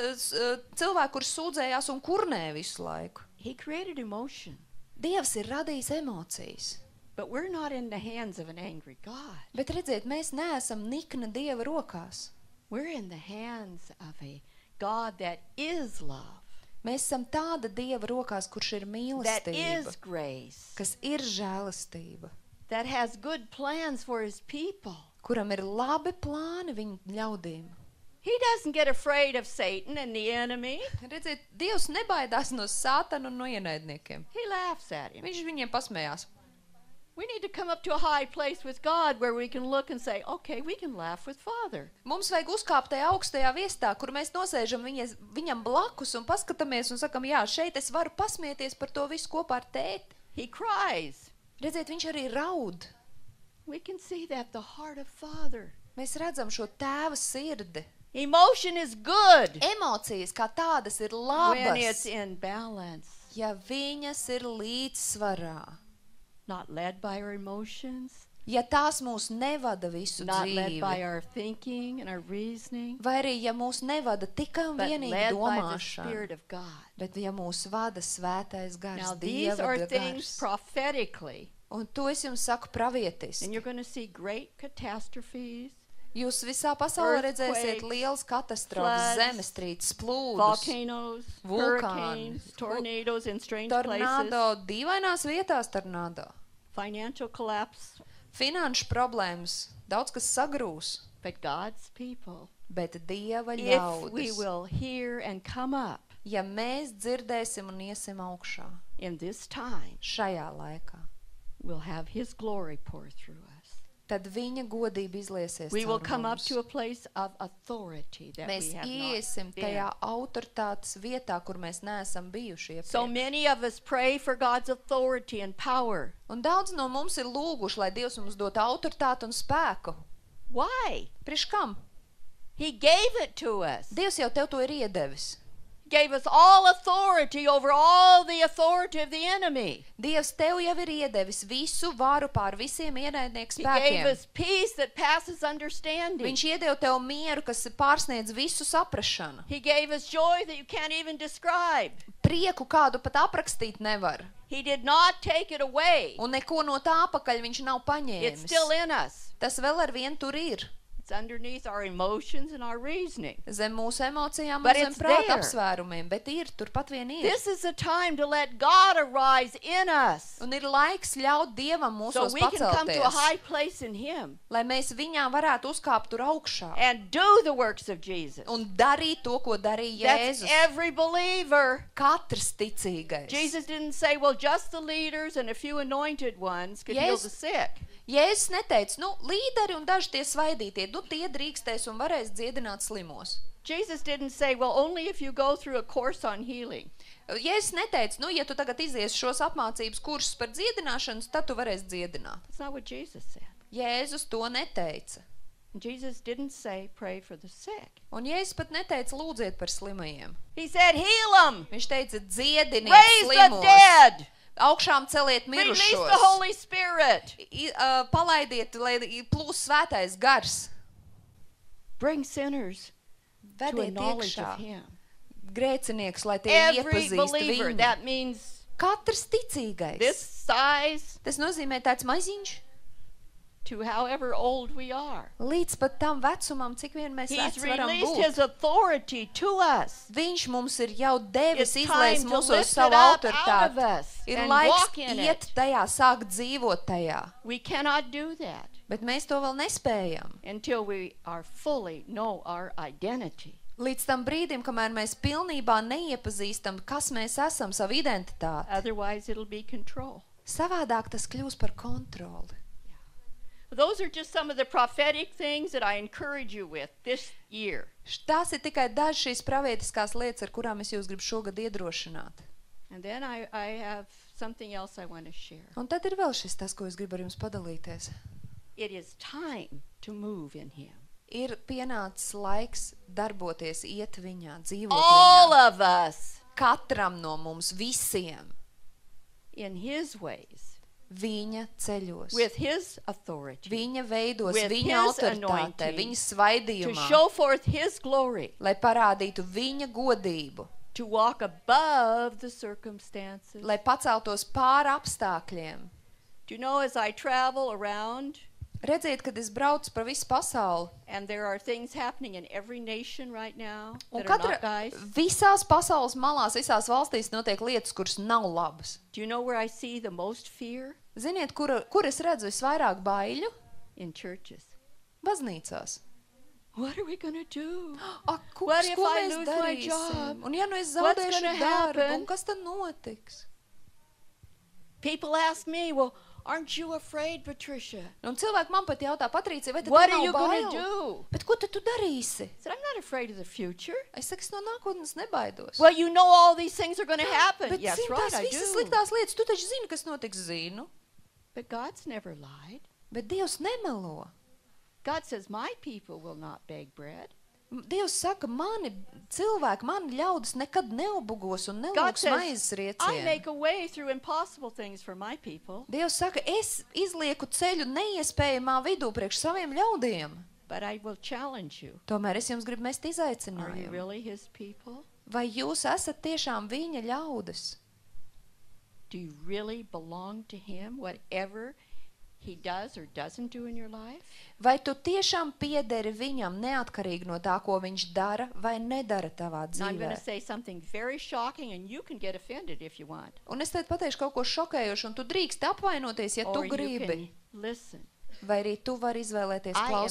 cilvēku, kur sūdzējās un kurnēja visu laiku. He created emotion. Dievs ir radījis emocijas. But we're not in the hands of an angry God. Bet redziet, mēs neesam nikna Dieva rokās. We're in the hands of a God that is love, Mēs esam tāda Dieva rokās, kurš ir that mīlestība, is grace, kas ir žēlastība, that has good plans for His people. kuram ir labi plāni viņu ļaudīm. He doesn't get afraid of Satan and the enemy. Redziet, Dievs nebaidās no Sātana un no ienaidniekiem. He laughs at him. Viņš viņiem pasmējās. We need to come up to a high place with God where we can look and say, okay, we can laugh with Father. Mums vajag uzkāpt tajā augstajā viestā, kur mēs nosēžam viņam blakus un paskatāmies un sakam, jā, šeit es varu pasmieties par to visu kopā ar tēti. He cries. Redziet, viņš arī raud. We can see that the heart of Father. Mēs redzam šo tēva sirdi. Emotion is good Emocijas kā tādas ir when it's labas, in balance, ja viņas ir līdzsvarā. not led by our emotions, Ja tās mūs nevada visu not led by dzīvi, our thinking and our reasoning, vai arī ja mūs nevada tikai un but vienīgi led by the domāšana, Spirit of God. bet ja mūs vada svētais gars, Now, these Dieva are things gars. prophetically, Un to es jums saku pravietiski. and you're going to see great catastrophes, Jūs visā pasaulē redzēsiet Earthquakes, lielas katastrofas, floods, zemestrīces, plūdus, volcanoes, Vulkāni, hurricanes, tornadoes in strange places, tornado, dīvainās vietās tornado, financial collapse, finanšu problēmas, daudz kas sagrūs, but God's people, bet Dieva if we ļaudis, will hear and come up ja mēs dzirdēsim un iesim augšā in this time, šajā laikā, will have His glory pour through us. tad viņa godība izliesies We will caur come up mums. to a place of authority that Mēs we have iesim not been. tajā autoritātes vietā, kur mēs neesam bijuši So iepriekš. many of us pray for God's authority and power. Un daudz no mums ir lūguši, lai Dievs mums dotu autoritāti un spēku. Why? Priekš kam? He gave it to us. Dievs jau tev to ir iedevis. Gave us all authority over all the authority of the enemy. Dievs tev jau ir iedevis visu varu pār visiem ienaidnieku He gave spēkiem. us peace that passes understanding. Viņš iedeva tev mieru, kas pārsniedz visu saprašanu. He gave us joy that you can't even describe. Prieku, kādu pat aprakstīt nevar. He did not take it away. Un neko no tā apakaļ viņš nav It's paņēmis. still in us. Tas vēl ar vien tur ir. It's underneath our emotions and our reasoning. Zem mūsu emocijām But un zem it's prāta there. apsvērumiem, bet ir, turpat vien ir. This is a time to let God arise in us Un ir laiks ļaut Dievam so mūsos we can come to a pacelties, high place in Him lai mēs viņā varētu uzkāpt tur augšā and do the works of Jesus. un darīt to, ko darīja That's Jēzus. every believer. Katrs ticīgais. Jesus didn't say, well, just the leaders and a few anointed ones could heal Yes. the sick. Jēzus neteica, līderi un daži tie svaidītie, tie drīkstēs un varēs dziedināt slimos. Jesus didn't say, well, only if you go through a course on healing. Jēzus neteica, ja tu tagad izies šos apmācības kursus par dziedināšanu, tad tu varēsi dziedināt. That's not what Jesus said. Jēzus to neteica. And Jesus didn't say, pray for the sick. Un Jēzus pat neteica, lūdziet par slimajiem. He said, heal them. Viņš teica, dziediniet Raise the slimos, dead. augšām celiet Release the mirušos, Holy Spirit. palaidiet, lai plūs svētais gars, Bring sinners to a vediet knowledge iekšā of Him. grēcinieks, lai tie Every iepazīst believer, viņu. that means Katrs ticīgais. this size Tas nozīmē tāds maziņš, to however old we are. līdz pat tam vecumam, cik vien mēs He's veci varam released būt. His authority to us. Viņš mums ir jau devis It's izlaist time to mūsos lift savu it up out of autoritāti. us Ir and laiks walk in iet it. tajā, sākt dzīvot tajā. We cannot do that Bet mēs to vēl nespējam. until we are fully know our identity. Līdz tam brīdim, kamēr mēs pilnībā neiepazīstam, kas mēs esam, savu identitāti. Otherwise, it'll be control. Savādāk tas kļūs par kontroli. Those are just some of the prophetic things that I encourage you with this year. Tās ir tikai dažas šīs pravietiskās lietas, ar kurām es jūs gribu šogad iedrošināt. And then I have something else I want to share. Un tad ir vēl šis tas, ko es gribu ar jums padalīties. It is time to move in Him. Ir pienācis laiks darboties, iet viņā, dzīvot All viņā. of us Katram no mums, visiem, in His ways, viņa ceļos, with His authority, viņa veidos, with viņa his autoritātē, anointing, viņa to svaidījumā, show forth His glory, lai parādītu viņa godību, to walk above the circumstances. lai paceltos pāri apstākļiem. Do you know, as I travel around, Redziet, kad es braucu pa visu pasauli, and there are things happening in every nation right now un that are not nice. visās pasaules malās, visās valstīs notiek lietas, kuras nav labas. Do you know where I see the most fear? Ziniet, kur es redzu visvairāk baiļu? In churches. Baznīcās. What are we going to do? Ak, What kungs, if ko I mēs lose my darīsim? job? Un ja nu es What's zaudēšu gonna darbu, happen? un kas tad notiks? People ask me, well, aren't you afraid, Patricia? Un cilvēki man pat jautā, Patricija, vai tad What tev are you nav going bail? to do? Bet ko tad tu darīsi? I said, I'm not afraid of the future. Es saku, es no nākotnes nebaidos. Well, you know all these things are going to happen. Bet Yes, zini, right, tās I visas do. sliktās lietas, tu taču zini, kas notiks, zinu. But God's never lied. Bet Dievs nemelo. God says, my people will not beg bread. Dievs saka, mani cilvēki, mani ļaudis nekad neubugos un God nelūks maizes says, I riecienu. make a way through impossible things for my people. Dievs saka, es izlieku ceļu neiespējamā vidū priekš saviem ļaudiem. But I will challenge you. Tomēr es jums gribu mest Are you izaicinājumu. really His people? Vai jūs esat tiešām viņa ļaudis? Do you really belong to Him, whatever He does or doesn't do in your life? Vai tu tiešām piederi viņam neatkarīgi no tā, ko viņš dara vai nedara tavā Now I'm going dzīvē? to say something very shocking, and you can get offended if you want. Un es tev pateikšu kaut ko šokējošu, un tu drīkst apvainoties, ja tu Or you gribi. can listen. Vai arī tu vari izvēlēties I am not a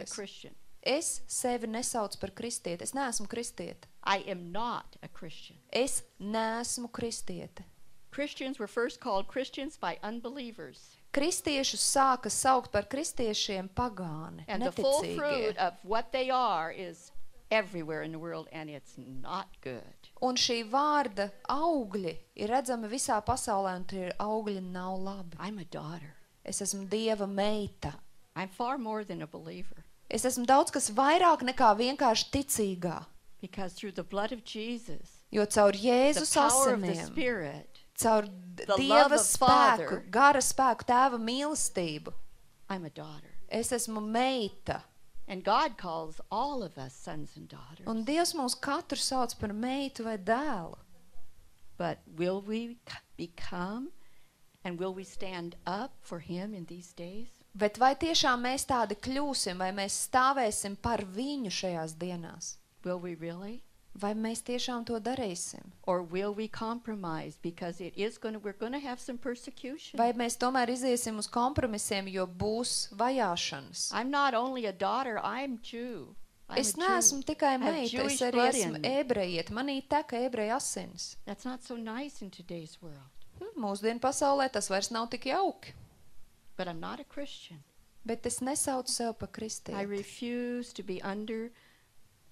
klausīties. Christian. Es sevi nesaucu par kristieti. Es neesmu kristieti. I am not a Christian. Es neesmu kristieti. Christians were first called Christians by unbelievers. Kristiešus sāka saukt par kristiešiem pagāni, And the full neticīgie. fruit of what they are is everywhere in the world, and it's not good. Un šī vārda augļi ir redzami visā pasaulē, un tie augļi nav labi. I'm a daughter. Es esmu Dieva meita. I'm far more than a believer. Es esmu daudz kas vairāk nekā vienkārši ticīgā, Because through the blood of Jesus, jo caur the Jēzus power of the asinīm, Spirit, caur the love Dieva of spēku, Father, gara spēku, Tēva mīlestību, I'm a daughter. es esmu meita. And God calls all of us sons and daughters. Un Dievs mūs katru sauc par meitu vai dēlu. But will we become and will we stand up for Him in these days? Bet vai tiešām mēs tādi kļūsim, vai mēs stāvēsim par viņu šajās dienās? Will we really? Vai mēs tiešām to darīsim? Or will we compromise because we're going to have some persecution? Vai mēs tomēr iziesim uz kompromisiem, jo būs vajāšanas? I'm not only a daughter, I'm Jew. I'm Es a Jew. neesmu tikai I have meita, Jewish es arī blood esmu in me. ebrejiet, manī teka ebreja asins. That's not so nice in today's world. Mūsdienu pasaulē tas vairs nav tik jauki, But I'm not a Christian. bet es nesaucu sev par I kristieti. refuse to be under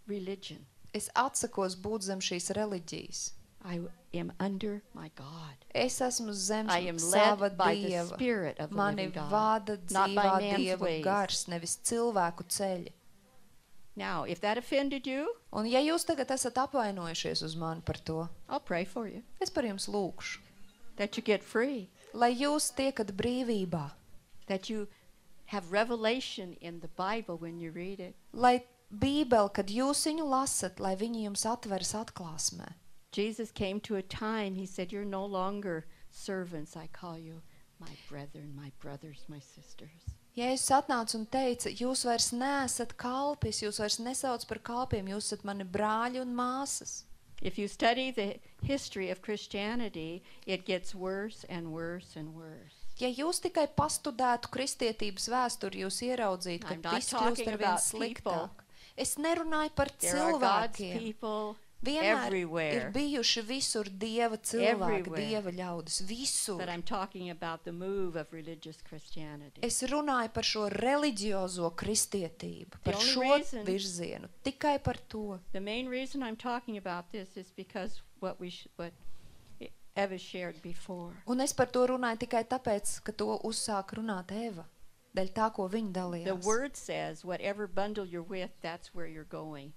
religion. Es atsakos būt zem šīs reliģijas. I am under my God. Es esmu zem I am sava led by the Dieva. Spirit of the Mani living God, vada not by dzīvā man's Dieva ways. gars, nevis cilvēku ceļi. Now, if that offended you, Un ja jūs tagad esat apvainojušies uz mani par to, I'll pray for you, es par jums lūkšu, that you get free, lai jūs tiekat brīvībā, that you have revelation in the Bible when you read it. lai Bībeli, kad jūs viņu lasat, lai viņi jums atveras atklāsmē. Jesus came to a time, he said, you're no longer servants, I call you my brethren, my brothers, my sisters. Jēzus atnāca un teica, jūs vairs neesat kalpis, jūs vairs nesauc par kalpiem, jūs esat mani brāļi un māsas. If you study the history of Christianity, it gets worse and worse and worse. Ja jūs tikai pastudētu kristietības vēsturi, jūs ieraudzītu, ka I'm not viss kļūst talking ar vien about sliktāk. Es nerunāju par There are God's cilvēkiem. people Vienmēr everywhere. ir bijuši visur Dieva cilvēki, Everywhere. Dieva ļaudis, visur. But I'm talking about the move of religious Christianity. Es runāju par šo reliģiozo kristietību, par only šo reason- virzienu, tikai par to. The main reason I'm talking about this is because what Eva shared before. Un es par to runāju tikai tāpēc, ka to uzsāk runāt Eva, dēļ tā, ko viņa The dalījās. word says, whatever bundle you're with, that's where you're going.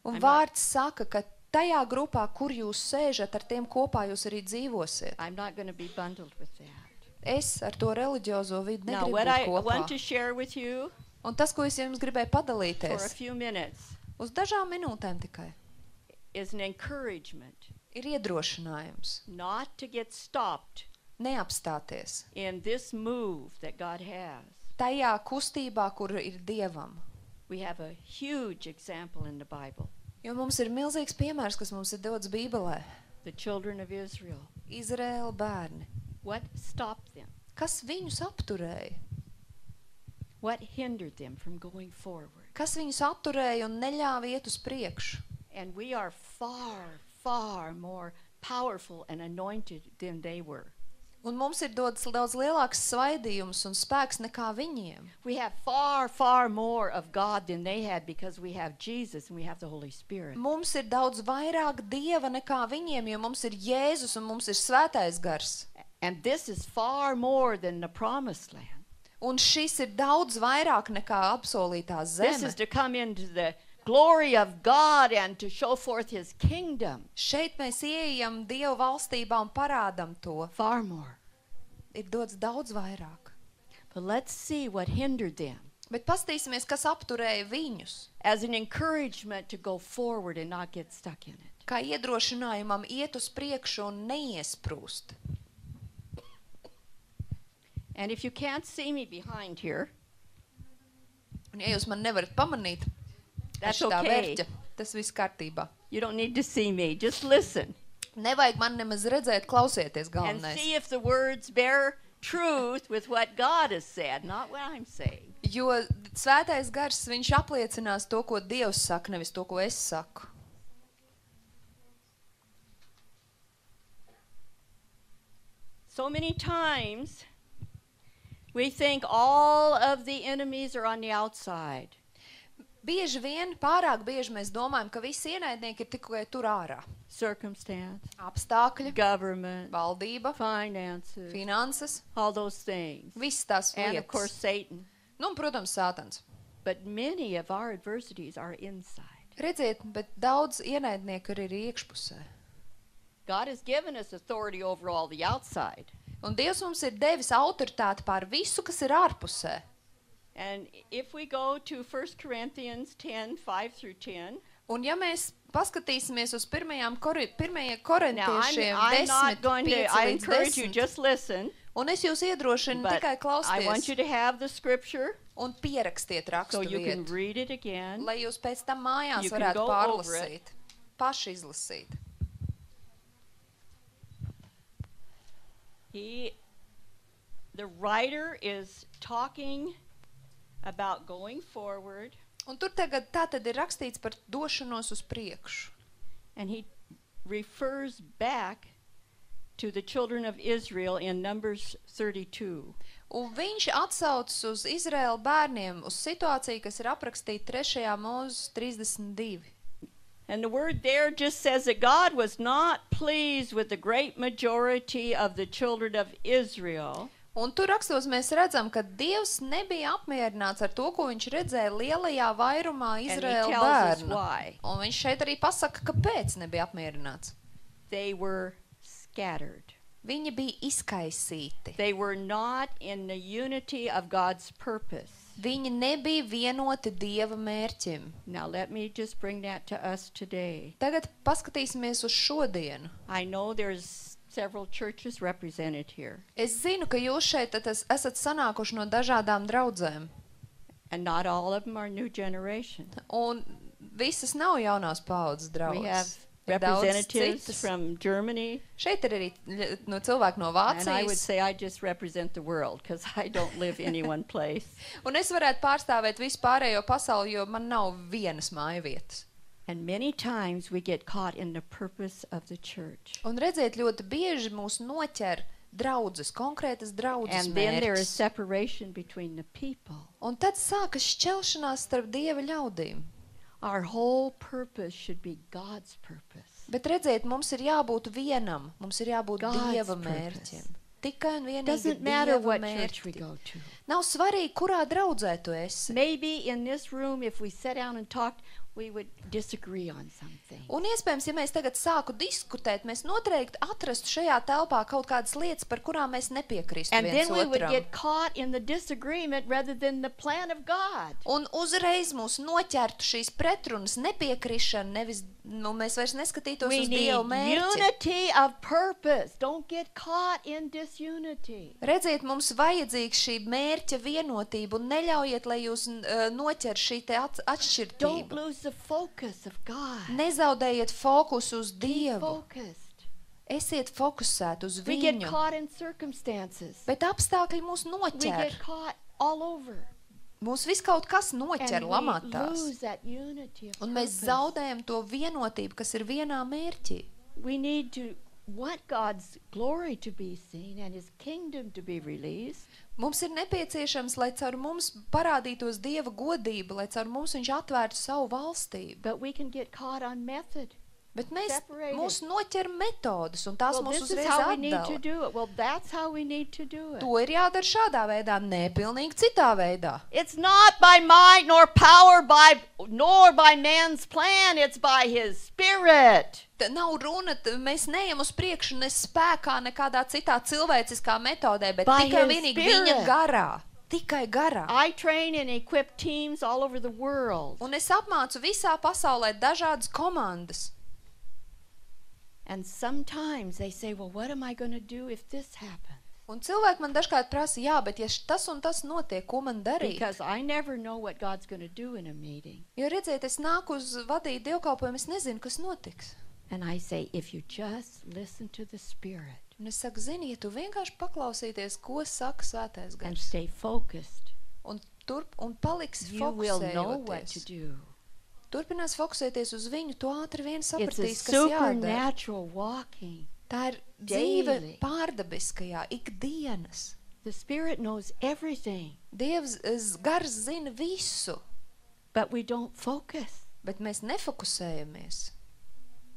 Un I'm vārds saka, ka tajā grupā, kur jūs sēžat, ar tiem kopā jūs arī dzīvosiet. I'm not going to be bundled with that. Es ar to reliģiozo vidi Now, negribu what būt I kopā. want to share with you Un tas, ko es jums gribēju for a padalīties, few minutes uz dažām minūtēm tikai, is an encouragement ir iedrošinājums. not to get stopped Neapstāties in this move that God has. tajā kustībā, kur ir Dievam. We have a huge example in the Bible. Jo mums ir milzīgs piemērs, kas mums ir dots Bībelē. The children of Israel. Izraēla bērni. What stopped them? Kas viņus apturēja? What hindered them from going forward? Kas viņus atturēja un neļāva iet uz priekšu? And we are far, far more powerful and anointed than they were. Un mums ir dots daudz lielāks svaidījums un spēks nekā viņiem. We have far, far more of God than they had because we have Jesus and we have the Holy Spirit. Mums ir daudz vairāk Dieva nekā viņiem, jo mums ir Jēzus un mums ir Svētais gars. And this is far more than the promised land. Un šis ir daudz vairāk nekā apsolītā This zeme. is to come into the glory of God and to show forth His kingdom. Šeit mēs ieejam Dieva valstībā un parādam to. Far more. Ir dots daudz vairāk. But let's see what hindered them Bet pastīsimies, kas apturēja viņus. as an encouragement to go forward and not get stuck in it. Kā iedrošinājumam iet uz priekšu un neiesprūst. And if you can't see me behind here, Un ja jūs man nevarat pamanīt, that's tā okay. vērķa, tas viss kārtībā. You don't need to see me. Just listen Nevajag man nemaz redzēt, klausieties and galvenais. see if the words bear truth with what God has said, not what I'm saying. Jo Svētais gars, viņš apliecinās to, ko Dievs saka, nevis to, ko es saku. So many times we think all of the enemies are on the outside. Bieži vien, pārāk bieži mēs domājam, ka visi ienaidnieki ir tikai tur ārā. Circumstance, Apstākļi, government, valdība, finances, finanses, all those things. viss tās And of course lietas. Satan. Nu, un, protams, Sātans. But many of our adversities are inside. Redziet, bet daudz ienaidnieku ir iekšpusē. God has given us authority over all the outside. Un Dievs mums ir devis autoritāti pār visu, kas ir ārpusē. And if we go to 1 Corinthians 10, 5 through 10. Un ja mēs paskatīsimies uz pirmajiem Now, korintiešiem I'm not 10, going 5 to, I līdz encourage you, 10, just listen. un es jūs iedrošinu But tikai I want you klausties to have the scripture un pierakstiet so rakstu you can vietu, read it again. lai jūs pēc tam mājās You can varētu go over pārlasīt, paši izlasīt. The writer is talking about going forward, Un tur tagad tātad ir rakstīts par došanos uz priekšu. and he refers back to the children of Israel in Numbers 32. Un viņš atsaucas uz Izraēla bērniem, uz situāciju, kas ir aprakstīta 3. Mūzes 32. And the word there just says that God was not pleased with the great majority of the children of Israel. Un tur rakstos mēs redzam, ka Dievs nebija apmierināts ar to, ko viņš redzēja lielajā vairumā And he Izraēla tells us bērnu. why. Un viņš šeit arī pasaka, kāpēc nebija apmierināts. They were scattered. Viņi bija izkaisīti. They were not in the unity of God's purpose. Viņi nebija vienoti Dieva mērķim. Now let me just bring that to us today. Tagad paskatīsimies uz šodienu. I know there's several churches represented here, Es zinu, ka jūs šeit esat sanākuši no dažādām draudzēm. and not all of them are new generation. Un visas nav jaunās paudzes We have draudzes. Ir daudz representatives citas. from Germany, Šeit ir arī no cilvēki no and I would Vācijas. say I just represent the world because I don't live any one place. Un es varētu pārstāvēt visu pārējo pasauli, jo man nav vienas mājvietas. And many times we get caught in the purpose of the church. Un redziet, ļoti bieži mūs noķer draudzes, konkrētas draudzes And then there is mērķis. separation between the people. Un tad sākas šķelšanās starp Dieva ļaudīm. Our whole purpose should be God's purpose. Bet redziet, mums ir jābūt vienam, mums ir jābūt God's Dieva purpose. mērķim. Tikai un vienīgi Doesn't matter Dieva what church we mērķi. go to. Nav svarīgi, kurā draudzē tu esi. Maybe in this room, if we sat down and talked, we would disagree on something. Un iespējams, ja mēs tagad sāku diskutēt, mēs noteikti atrastu šajā telpā kaut kādas lietas, par kurām mēs nepiekristu And viens then we would otram. get caught in the disagreement rather than the plan of God. Un uzreiz mūs noķertu šīs pretrunas, nepiekrišana, nevis, mēs vairs neskatītos We uz need Dieva mērķi. unity of purpose. Don't get caught in disunity. Redziet, mums vajadzīga šī mērķa vienotība un neļaujiet, lai jūs noķer šī te Don't atšķirtība. lose the focus of God. Nezaudējiet fokusu uz Be Dievu. focused. Esiet fokusēti uz We get viņu. caught in circumstances. Bet apstākļi mūs We noķer. get caught all over. Mūs viss kaut kas noķer And we lamatās. lose that unity of Un mēs purpose. zaudējam to vienotību, kas ir vienā mērķī. We need to want God's glory to be seen and His kingdom to be released. Mums ir nepieciešams, lai caur mums parādītos Dieva godība, lai caur mums viņš atvērtu savu valstību. But we can get caught on method. Bet mēs Separated. mūs noķer metodas, un tās Well, mūs this is uzreiz how we need to atdala. do it. Well, that's how we need to do it. To ir jādara šādā veidā, ne pilnīgi citā veidā. It's not by might nor power nor by man's plan. It's by His Spirit. Nav runa, mēs neejam uz priekšu ne spēkā, nekādā citā cilvēciskā metodē, bet By tikai His vienīgi Spirit. viņa garā. Tikai garā. I train and equip teams all over the world. Un es apmācu visā pasaulē dažādas komandas. And sometimes they say, well, what am I going to do if this happens? Un cilvēki man dažkārt prasa, jā, bet ja tas un tas notiek, ko man darīt? Because I never know what God's going to do in a meeting. Jo redziet, es nāku uz vadīt dievkalpojumu, es nezinu, kas notiks. And I say, if you just listen to the Spirit Un es saku, zini, ja tu vienkārši paklausīties, ko saka svētais and gars, stay focused, un paliksi you will know what to fokusējoties, do. turpinās fokusēties uz viņu, tu ātri vien It's a sapratīs, kas jādara. supernatural walking. Tā ir dzīve daily. pārdabiskajā, ikdienas. The Spirit knows everything, Dievs gars zina visu, but we don't focus. bet mēs nefokusējamies.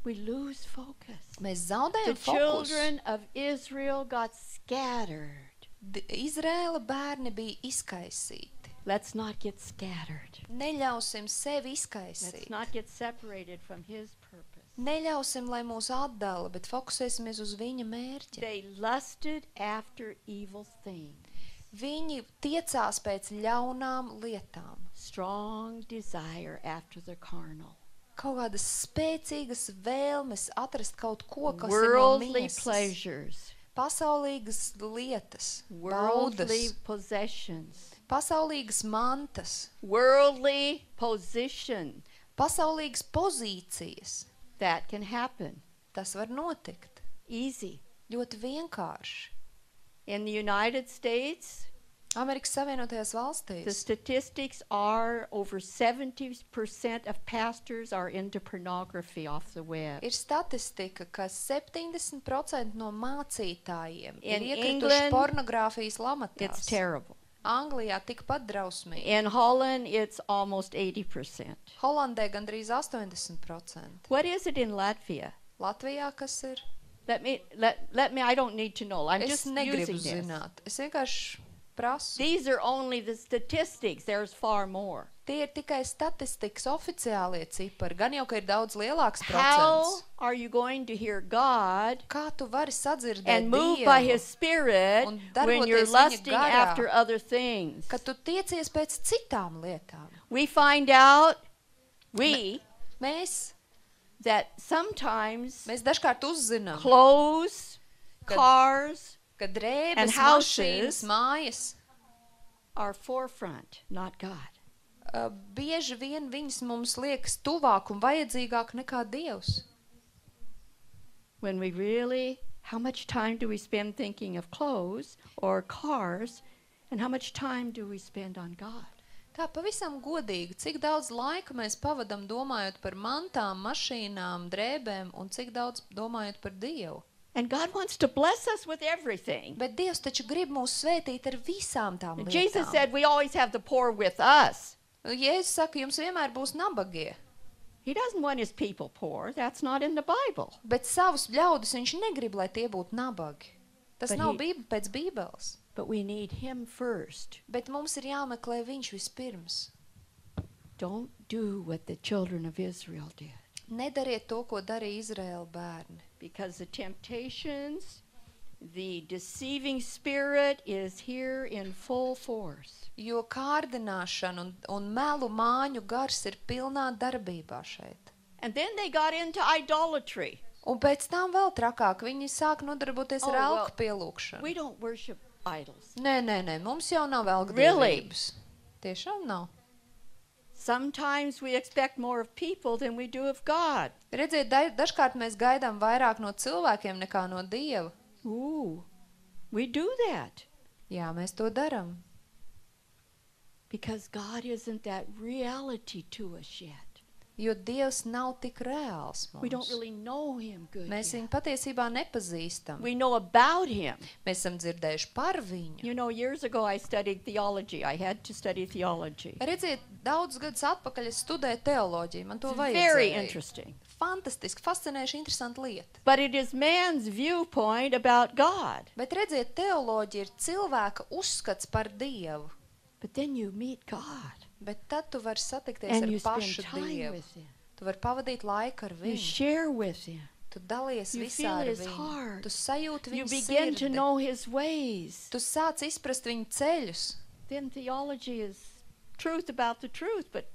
We lose focus. Mēs The zaudējam fokusu. children of Israel got scattered. Izrēla bērni bija izkaisīti. Let's not get scattered. Neļausim sevi Let's izkaisīt. not get separated from His purpose. Neļausim, lai mūs atdala, bet fokusēsimies uz viņa mērķi. They lusted after evil things. Viņi tiecās pēc ļaunām lietām. Strong desire after the carnal. Kaut kādas spēcīgas vēlmes atrast kaut ko, kas ir no Worldly miesas. pleasures. Pasaulīgas lietas, Worldly baudas, possessions. pasaulīgas mantas, Worldly position. pasaulīgas pozīcijas. That can happen. Tas var notikt. Easy. Ļoti vienkārši. In the United States, Amerikas Savienotajās the valstīs statistics are over 70% of pastors are into pornography off the web. ir statistika, ka 70% no mācītājiem In ir iekrituši England, pornogrāfijas It's lamatās. terrible. Anglijā tikpat drausmīgi. In Holland, it's almost 80%. Holandē gandrīz 80%. What is it in Latvia? Latvijā kas ir? Let me, I don't need to know. I'm Es just negribu using this. zināt. Es vienkārši prasu. These are only the statistics. There's far more. Tie ir tikai statistikas oficiālie cipari. Gan jau, ka ir daudz lielāks How procents. are you going to hear God Kā tu vari sadzirdēt and move by Dievu, His Spirit un when you're darboties viņa lusting garā, after other things? kad tu tiecies pēc citām lietām? We find out, Mēs that sometimes dažkārt uzzinām, clothes, Kad- cars ka and drēbes, houses mašīnas, mājas, are forefront, not God. bieži vien viņas mums liekas tuvāk un vajadzīgāk nekā Dievs. When we really, how much time do we spend thinking of clothes or cars, and how much time do we spend on God? Tā pavisam godīgi, cik daudz laika mēs pavadam domājot par mantām, mašīnām, drēbēm un cik daudz domājot par Dievu. And God wants to bless us with everything. Bet Dievs taču grib mūs svētīt ar visām tām Jesus lietām. said we always have the poor with us. Jēzus saka, jums vienmēr būs nabagie, He doesn't want His people poor. That's not in the Bible. bet savus ļaudis viņš negrib, lai tie būtu nabagi. Tas But nav pēc Bībeles. But we need Him first. Bet mums ir jāmeklē viņš vispirms. Don't do what the children of Israel did. Nedariet to, ko darīja Izraēla bērni. Because the temptations, the deceiving spirit is here in full force. Jo kārdināšana un melu māņu gars ir pilnā darbībā šeit. And then they got into idolatry. Un pēc tam vēl trakāk viņi sāk nodarboties ar Oh, elku pielūgšanu. We don't worship idols. Nē, mums jau nav elku Really? dievības. Tiešām nav. Sometimes we expect more of people than we do of God. Redziet, dažkārt mēs gaidām vairāk no cilvēkiem nekā no Dieva. Ooh, we do that. Jā, mēs to darām. Because God isn't that reality to us yet. Jo Dievs nav tik reāls We don't mums. really know Him good Mēs yet. viņu patiesībā nepazīstam. We know about Him. Mēs esam dzirdējuši par viņu. You know, years ago I studied theology. I had to study theology. Redziet, daudz gadus atpakaļ es studēju teoloģiju. Man to It's very vajadzēja. interesting. Fantastiski, fascinējuši, interesanti lieta. But it is man's viewpoint about God. Bet redziet, teoloģija ir cilvēka uzskats par Dievu. But then you meet God. Bet tad tu vari satikties And ar you spend pašu time Dievu. with Him. Tu vari pavadīt laiku ar You viņu. share with Him. Tu dalies You visā feel ar His viņu. heart. Tu sajūti You viņa begin to sirdi. know His ways. Tu sāc izprast viņa ceļus. Then theology is truth about the truth, but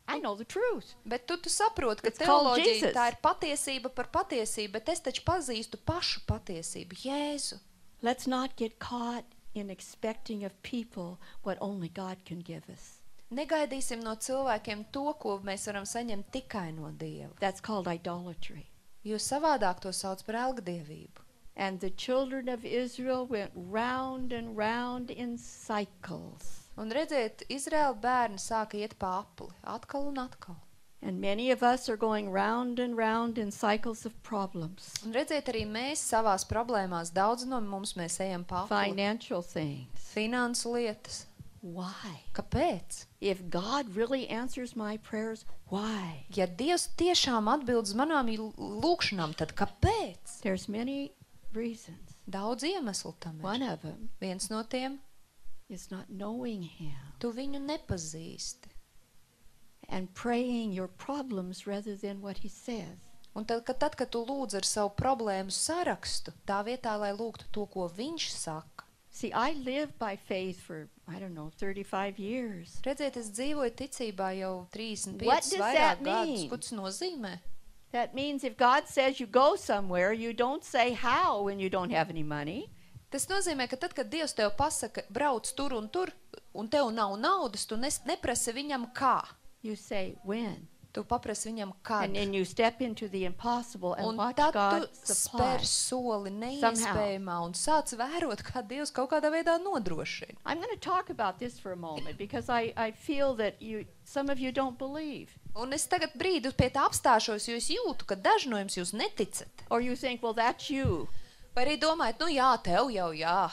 I know the truth. Bet tu saproti, ka It's called teoloģija Jesus. tā ir patiesība par patiesību, bet es taču pazīstu pašu patiesību, Jēzu. Let's not get caught in expecting of people what only God can give us. Negaidīsim no cilvēkiem to, ko mēs varam saņemt tikai no Dieva. That's called idolatry. Jo savādāk to sauc par elgdievību. And the children of Israel went round and round in cycles. Un redziet, Izraēla bērni sāka iet pa apli, atkal un atkal. And many of us are going round and round in cycles of problems. Un redziet, arī mēs savās problēmās, daudz no mums mēs ejam pa apli. Financial things. Finansu lietas. Why? Kāpēc? If God really answers my prayers, why? Ja Dievs tiešām atbild uz manām lūkšanām, tad kāpēc? There's many reasons. Daudz iemeslu tam ir. One of them Viens no tiem is not knowing him Tu viņu nepazīsti. and praying your problems rather than what he says. Un tad, kad tu lūdz ar savu problēmu sarakstu, tā vietā, lai lūgtu to, ko viņš saka. See, I lived by faith for, 35 years. Redziet, es dzīvoju ticībā jau 35 What does vairāk that gadus. mean? Ko tas nozīmē? That means if God says you go somewhere, you don't say how when you don't have any money. Tas nozīmē, ka tad, kad Dievs tev pasaka, brauc tur, un tev nav naudas, tu neprasi viņam kā. You say when. Tu paprasi viņam kad. And then you step into the impossible and Un watch tad God tu supply. spēr soli neiespējamā un sāc vērot, kā Dievs kaut kādā veidā nodrošina. I'm going to talk about this for a moment because I feel that some of you don't believe. Un es tagad brīdi pie tā apstāšos, jo es jūtu, ka daži no jums jūs neticat. Or you think, well, that's you. Vai arī domājat, nu jā, tev jau jā.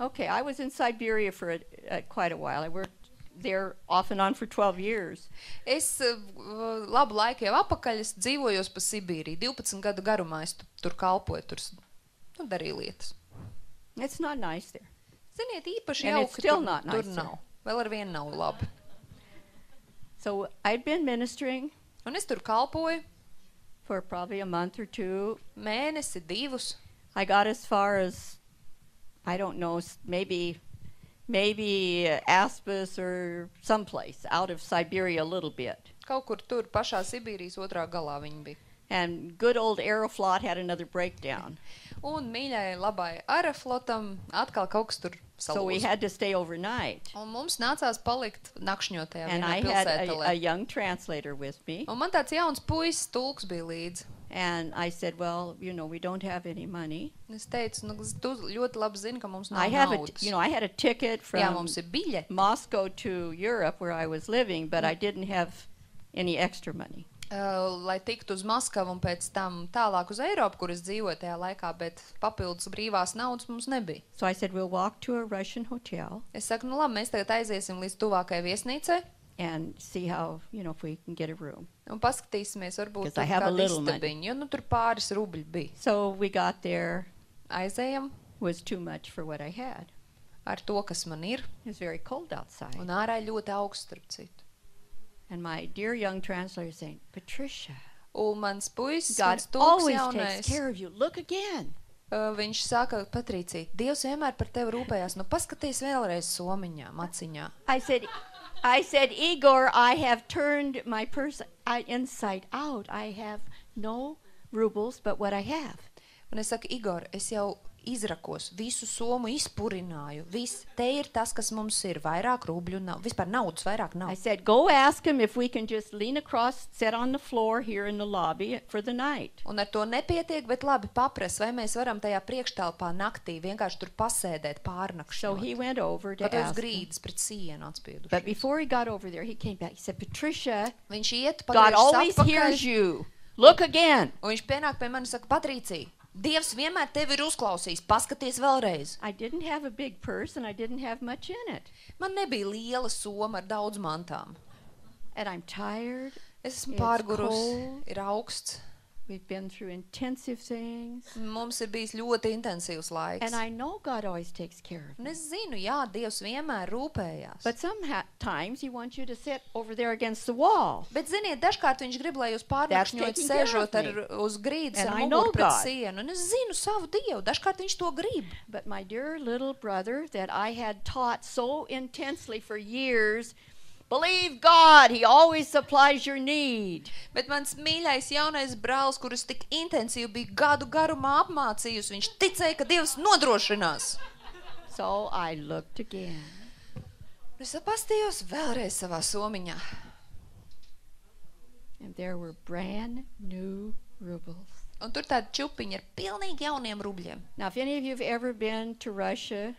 Okay, I was in Siberia for quite a while. I worked there off and on for 12 years. Es labu laiku jau apakaļ, es dzīvojos pa Sibīriju. 12 gadu garumā es tur kalpoju, tur darīju lietas. It's not nice there. Ziniet, īpaši And it's jauki still tur, not tur nice nav. Vēl ar vienu nav labi. So I'd been ministering Un es tur kalpoju for probably a month or two. mēnesi, 2. I got as far as, I don't know, maybe Aspis or someplace out of Siberia a little bit. Kaut kur tur pašā Sibīrijas otrā galā viņi bija. And good old Aeroflot had another breakdown. Un mīļai labai Aeroflotam atkal kaut kas tur So we salūza. had to stay overnight. Un mums nācās palikt nakšņotajā And vienā I had a pilsētelē. young translator with me. Un man tāds jauns puisis tulks bija līdzi. And I said, well, we don't have any money. Es teicu, nu, tu ļoti labi zini, ka mums I nav have naudas. I had a ticket Jā, from mums ir biļeti. Moscow to Europe where I was living, but I didn't have any extra money. Lai tiktu uz Maskavu un pēc tam tālāk uz Eiropu, kur es dzīvoju tajā laikā, bet papildus brīvās naudas mums nebija. So I said, we'll walk to a Russian hotel Es saku, nu labi, mēs tagad aiziesim līdz tuvākajai viesnīcai and see how, if we can get a room. un paskatīsimies, varbūt Because I tur have a kādu little istabiņu, jo nu tur pāris rubļi bija. So we got there, Aizējam was too much for what I had. ar to, kas man ir, It was very cold outside. un ārā ir ļoti augsts, starp citu. And my dear young translator saying, Patricia, Un mans puisis, God mans tulks always jaunais, takes care of you. Look again. Viņš saka, Patricija, Dievs vienmēr par tevi rūpējās. Nu, paskaties vēlreiz somiņā, maciņā. I said, Igor, I have turned my purse inside out. I have no rubles but what I have. Un es saku, Igor, es jau izrakos, visu somu izpurināju. Viss, te ir tas, kas mums ir. Vairāk rubļu nav. Vispār naudas vairāk nav. I said, go ask him if we can just lean across, sit on the floor here in the lobby for the night. Un ar to nepietiek, bet labi papras, vai mēs varam tajā priekštelpā naktī vienkārši tur pasēdēt So pārnakšņot. he went over to Pat uz ask him. grīdas pret sienu atspieduši. But before he got over there, he came back. He said, Patricia, Viņš iet, God pagriežas always atpakaļ, hears you. Look again. un viņš pienāk pie mani un saka, Patricija, Dievs vienmēr tevi ir uzklausījis, paskaties vēlreiz. I didn't have a big purse and I didn't have much in it. Man nebija liela soma ar daudz mantām. And I'm tired. Es esmu It's pārgurus, cold. ir augsts. We've been through intensive things. Mums ir bijis ļoti intensīvs laiks. And I know God always takes care of Un me. es zinu, jā, Dievs vienmēr rūpējās. But sometimes he wants you to sit over there against the wall. Bet ziniet, dažkārt viņš grib, lai jūs That's pārnakšņojat taking care sēžot of ar, uz grīdas And ar I know muguru pret God. sienu. Un es zinu savu Dievu, dažkārt viņš to grib. But my dear little brother that I had taught so intensely for years, believe God, he always supplies your need. Bet mans mīļais jaunais brālis, kurus tik intensīvi bija gadu garumā apmācījusi, viņš ticēja, ka Dievs nodrošinās. So I looked again. Es apastījos vēlreiz savā somiņā. And there were brand new rubles. Un tur tāda čupiņa ar pilnīgi jauniem rubļiem. Now, if any of you have ever been to Russia,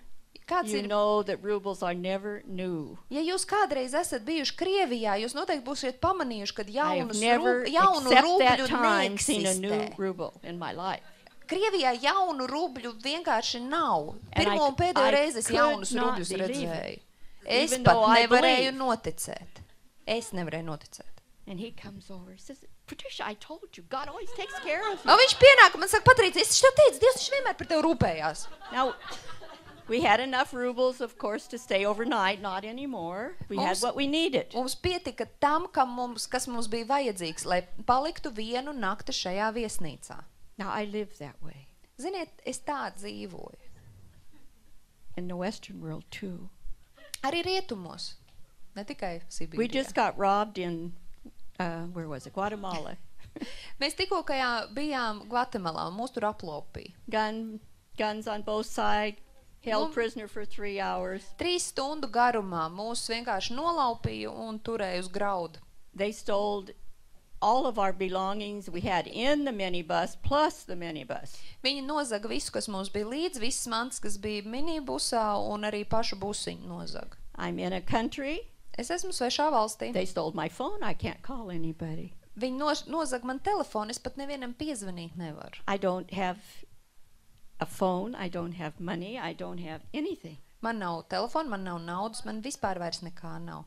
Kāds you ir? know that rubles are never new. Ja jūs kādreiz esat bijuši Krievijā, jūs noteikti būsiet pamanījuši, ka I have jaunu never, jaunu except that rubļu time, seen a new neeksistē. ruble in my life. Krievijā jaunu rubļu vienkārši nav. And Pirmo un pēdējo I reizi es could jaunus not rubļus believe redzēju. it. Es Even pat though I nevarēju believe. noticēt. Es nevarēju noticēt. And he comes over and says, Patricia, I told you, God always takes care of you. Un viņš pienāk un man saka, Patricija, es taču tev teicu, Dievs taču vienmēr par tevi rūpējās. Now, We had enough rubles, of course, to stay overnight. Not anymore. We had what we needed. Mums pietika tam, kas mums bija vajadzīgs, lai paliktu vienu nakti šajā viesnīcā. Now, I live that way. Ziniet, es tā dzīvoju. In the Western world, too. Arī rietumos, ne tikai Sibīrijā. We just got robbed in, where was it? Guatemala. Mēs tikko bijām Gvatemalā un mūs tur aplopīja. Guns on both sides, held prisoner for 3 hours. 3 stundu garumā mūs vienkārši nolaupīja un turēja uz graudu. They stole all of our belongings we had in the minibus, plus the minibus. Viņi nozaga visu, kas mums bija līdz, visas mantas, kas bija minibusā, un arī pašu busiņu nozaga. I'm in a country. Es esmu svešā valstī. They stole my phone. I can't call anybody. Viņi nozaga man telefonu, es pat nevienam piezvanīt nevaru. I don't have a phone. I don't have money. I don't have anything. Man nav telefona, man nav naudas, man vispār vairs nekā nav.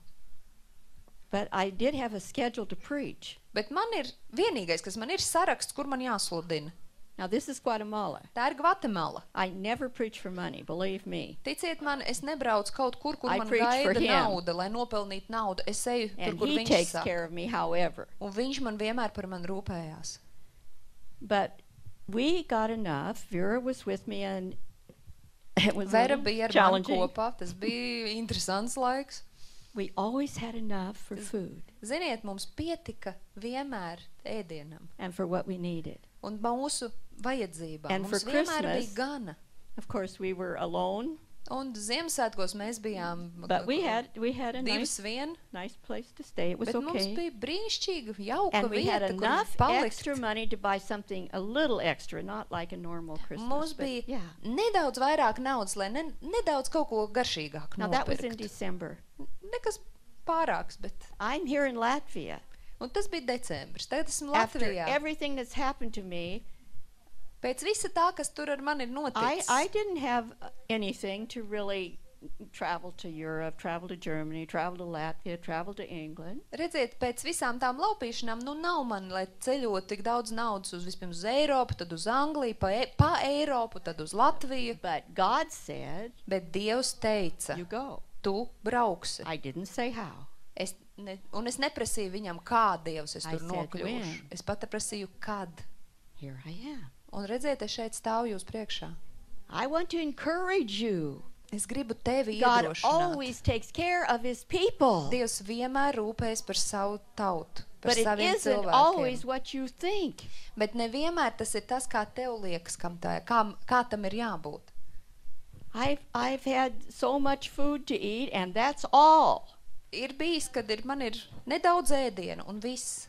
But I did have a schedule to preach. Bet man ir vienīgais, kas man ir saraksts, kur man jāsludina. Now, this is Guatemala. Tā ir Gvatemala. I never preach for money, believe me. Ticiet man, es nebraucu kaut kur I man preach for gaida him. nauda, lai nopelnītu naudu. Es eju tur, And kur he viņš takes saka. care of me, however. Un viņš man vienmēr par mani rūpējās. But we got enough. Vera was with me, and it was Vera bija ar mani challenging. kopā, tas bija interesants laiks. We always had enough for food Ziniet, mums pietika vienmēr ēdienam and for what we needed. un mūsu vajadzībām. And Mums for vienmēr Christmas, bija gana. Of course, we were alone, Un Ziemassvētkos mēs bijām but we had a divas vien, nice place to stay. It was bet mums okay. bija brīnišķīga, jauka And we had vieta, kur enough palikt. extra money to buy something a little extra, not like a normal Christmas. Mums but bija yeah. nedaudz vairāk naudas, lai nedaudz kaut ko garšīgāku Now that was in nopirkt. December. Nekas pārāks, bet... I'm here in Latvia. Un tas bija decembris. Tagad esmu After Latvijā. everything that's happened to me, Pēc visa tā, kas tur ar mani ir noticis. I didn't have anything to really travel to Europe, travel to Germany, travel to Latvia, travel to England. Redziet, pēc visām tām laupīšanām, nav man, lai ceļot tik daudz naudas uz vispirms uz Eiropu, tad uz Angliju, pa Eiropu, tad uz Latviju. But God said, Bet Dievs teica, you go. tu brauksi. I didn't say how. Es neprasīju viņam, kā Dievs es I tur said nokļūšu. when. Es pat prasīju, kad. Here I am. Un redziet, es šeit stāvu jūs priekšā. I want to encourage you. Es gribu tevi God iedrošināt. always takes care of his people. Dievs vienmēr rūpējas par savu tautu, par But it saviem isn't always cilvēkiem. what you think. Bet nevienmēr tas ir tas, kā tev liekas, kā tam ir jābūt. I've had so much food to eat, and that's all. Ir bijis, kad man ir nedaudz ēdienu un viss.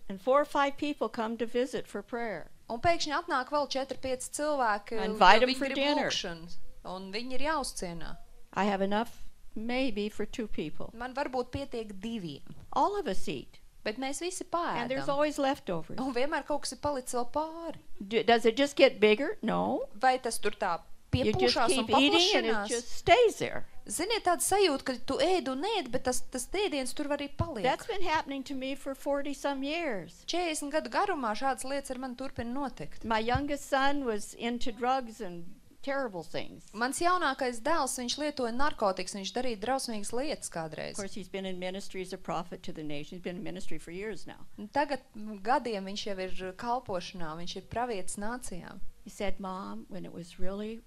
And 4 or 5 people come to visit for prayer. Un pēkšņi atnāk vēl 4-5 cilvēki, Invite 'em viņi for grib dinner. lūkšanas, un viņi ir jāuzcienā. I have enough maybe for 2 people. Man varbūt pietiek 2, All of us eat, bet mēs visi and there's pāēdam. always leftovers. Un vienmēr kaut kas ir palicis vēl pāri. Does it just get bigger? No. Vai tas tur tā You just piepūšās un keep eating, and it paplašinās? just stays there. Ziniet, tāda sajūta, ka tu ēd un ēd, bet tas ēdiens tur arī paliek. That's been happening to me for 40-some years. 40 gadu garumā šādas lietas ar mani turpina notikt. My youngest son was into drugs and terrible things. Mans jaunākais dēls, viņš lietoja narkotikas, viņš darīja drausmīgas lietas Of kādreiz. course, he's been in ministry as a prophet to the nation. He's been in ministry for years now. Un tagad gadiem viņš jau ir kalpošanā, viņš ir pravietis nācijām. He said, Mom, when it was really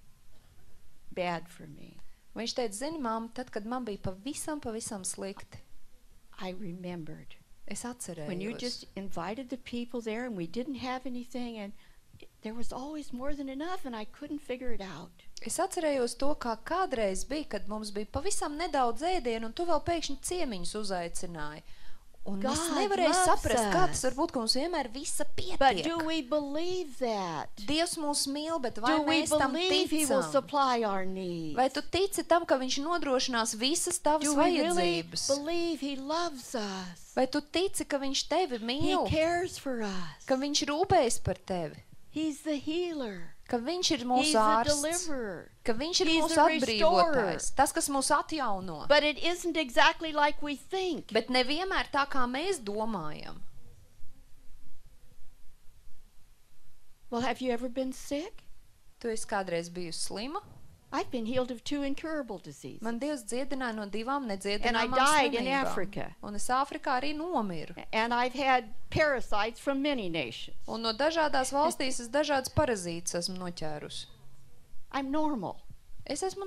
bad for me, Viņš teica, zini, māma, tad, kad man bija pavisam slikti, I remembered es when you atcerējos. just invited the people there and we didn't have anything, and there was always more than enough, and I couldn't figure it out. Es atcerējos to, kā kādreiz bija, kad mums bija pavisam nedaudz ēdienu, un tu vēl pēkšņi ciemiņus uzaicināji. Un es God nevarēju loves saprast, kā tas us. var būt, ka mums vienmēr visa But do pietiek. we believe that? Dievs mūs mīl, bet vai Do we mēs tam believe He will ticam? supply our needs? Vai tu tici tam, ka viņš nodrošinās visas tavas Do we really vajadzības? believe He loves us? Vai tu tici, ka viņš tevi He mīl, cares for us. ka viņš rūpējas par tevi, He's the healer. ka viņš ir He's mūsu the ārsts, deliverer. ka viņš ir He's mūsu the atbrīvotājs, tas, kas mūs atjauno. But it isn't exactly like we think. Bet nevienmēr tā, kā mēs domājam. Well, have you ever been sick? Tu esi kādreiz bijusi slima? I've been healed of 2 incurable diseases. Man Dievs dziedināja no 2 And I nedziedināmām died in slimībām. Africa. Un es Āfrikā arī nomiru. And I've had parasites from many nations. Un no dažādās valstīs es dažādas parazītas esmu noķērusi. I'm normal. Es esmu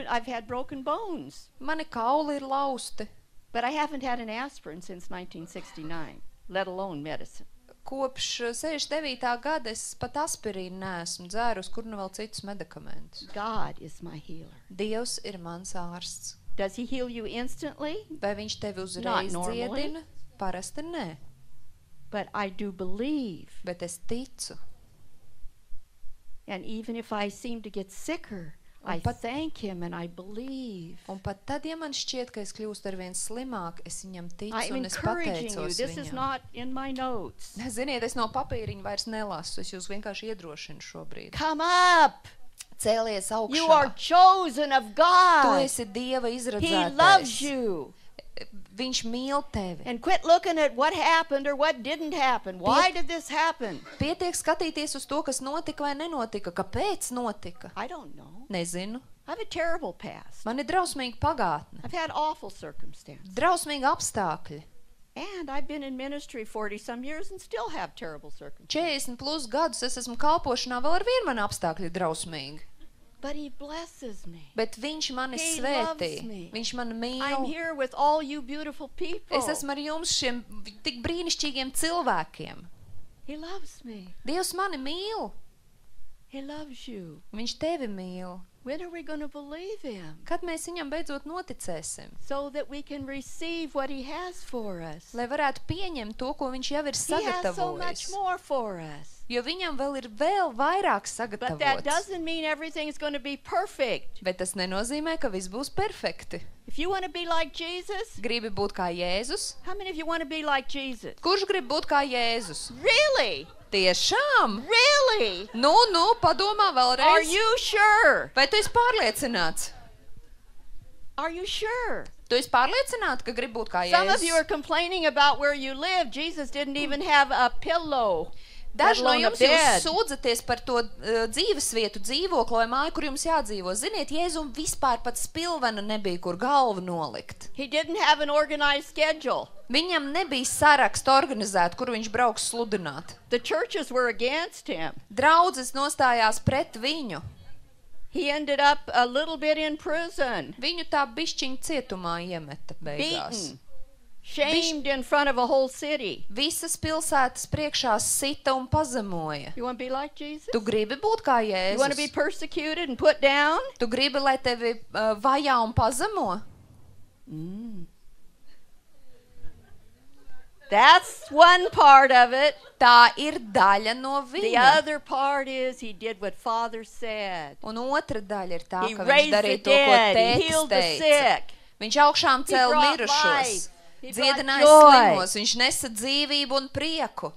I've had broken bones. Mani kauli ir lausti. But I haven't had an aspirin since 1969, let alone medicine. Kopš 69. gada es pat aspirīnu neesmu dzērus, kur nu vēl citus medikamentus. God is my healer. Dievs ir mans ārsts. Does he heal you instantly? Vai viņš tevi Not uzreiz normally. dziedina? Parasti nē, But I do believe. bet es ticu. And even if I seem to get sicker, I thank him and I believe. Un pat tad, ja man šķiet, ka es kļūstu arvien slimāk, es viņam ticu I'm un es encouraging you. pateicos This is viņam. not in my notes. Ziniet, es no papīriņa vairs nelasu, es jūs vienkārši iedrošinu šobrīd. Come up. Cēlies You are augšā. chosen of Tu God. esi Dieva He loves izredzētais. you. Viņš mīl tevi. And quit looking at what happened or what didn't happen. Why did this happen? Pietiek skatīties uz to, kas notika vai nenotika. Kāpēc notika? I don't know. Nezinu. I have a terrible past. Man ir drausmīga pagātne. I've had awful circumstances. Drausmīgi apstākļi. And I've been in ministry 40-some years and still have terrible circumstances. 40 plus gadus es esmu kalpošanā, vēl ar vienu man apstākļi ir drausmīgi. But he blesses me. Bet viņš mani He svētī. loves me. Viņš mani I'm mīl. here with all you beautiful people. Es esmu ar jums šiem tik brīnišķīgiem cilvēkiem. He loves me. Dievs mani mīl. He loves you. Viņš tevi mīl. When are we going to believe him? Kad mēs viņam beidzot noticēsim? So that we can receive what he has for us. Lai varētu pieņemt to, ko viņš jau ir He has so much sagatavojis. more for us. Jo viņam vēl ir vēl vairāk But that sagatavots. doesn't mean everything's going to be perfect. Bet tas nenozīmē, ka viss būs perfekti. If you want to be like Jesus, Gribi būt kā Jēzus? how many of you want to be like Jesus? Kurš grib būt kā Jēzus? Really? Tiešām! Really? Nu, padomā Are vēlreiz. you sure? Vai tu esi pārliecināts? Are you sure? Tu esi pārliecināts, ka gribi būt kā Some of you are Jēzus? complaining about where you live. Jesus didn't even have a pillow. Daži no let alone a jums jūs bed. sūdzaties par to dzīvesvietu, dzīvokli vai māju, kur jums jādzīvo. Ziniet, Jēzum vispār pat spilvena nebija, kur galvu nolikt. He didn't have an organized schedule. Viņam nebija saraksta organizēt, kur viņš brauks sludināt. The churches were against him. Draudzes nostājās pret viņu. He ended up a little bit in prison, Viņu tā bišķiņa cietumā iemeta beigās. beaten, shamed in front of a whole city. Visas pilsētas priekšā sita un pazemoja. You want to be like Jesus? Tu gribi būt kā You want to be Jēzus? persecuted and put down? Tu gribi, lai tevi vajā un pazemo? That's one part of it. Tā ir daļa no The viņa. other part is he did what Father said. Un otra daļa ir tā, He ka viņš raised the darīja to, ko dead. He tētis healed the teica. sick. Viņš augšām He cēla brought mirušos, life. He brought dziedināja joy. slimos, viņš nesa dzīvību un prieku.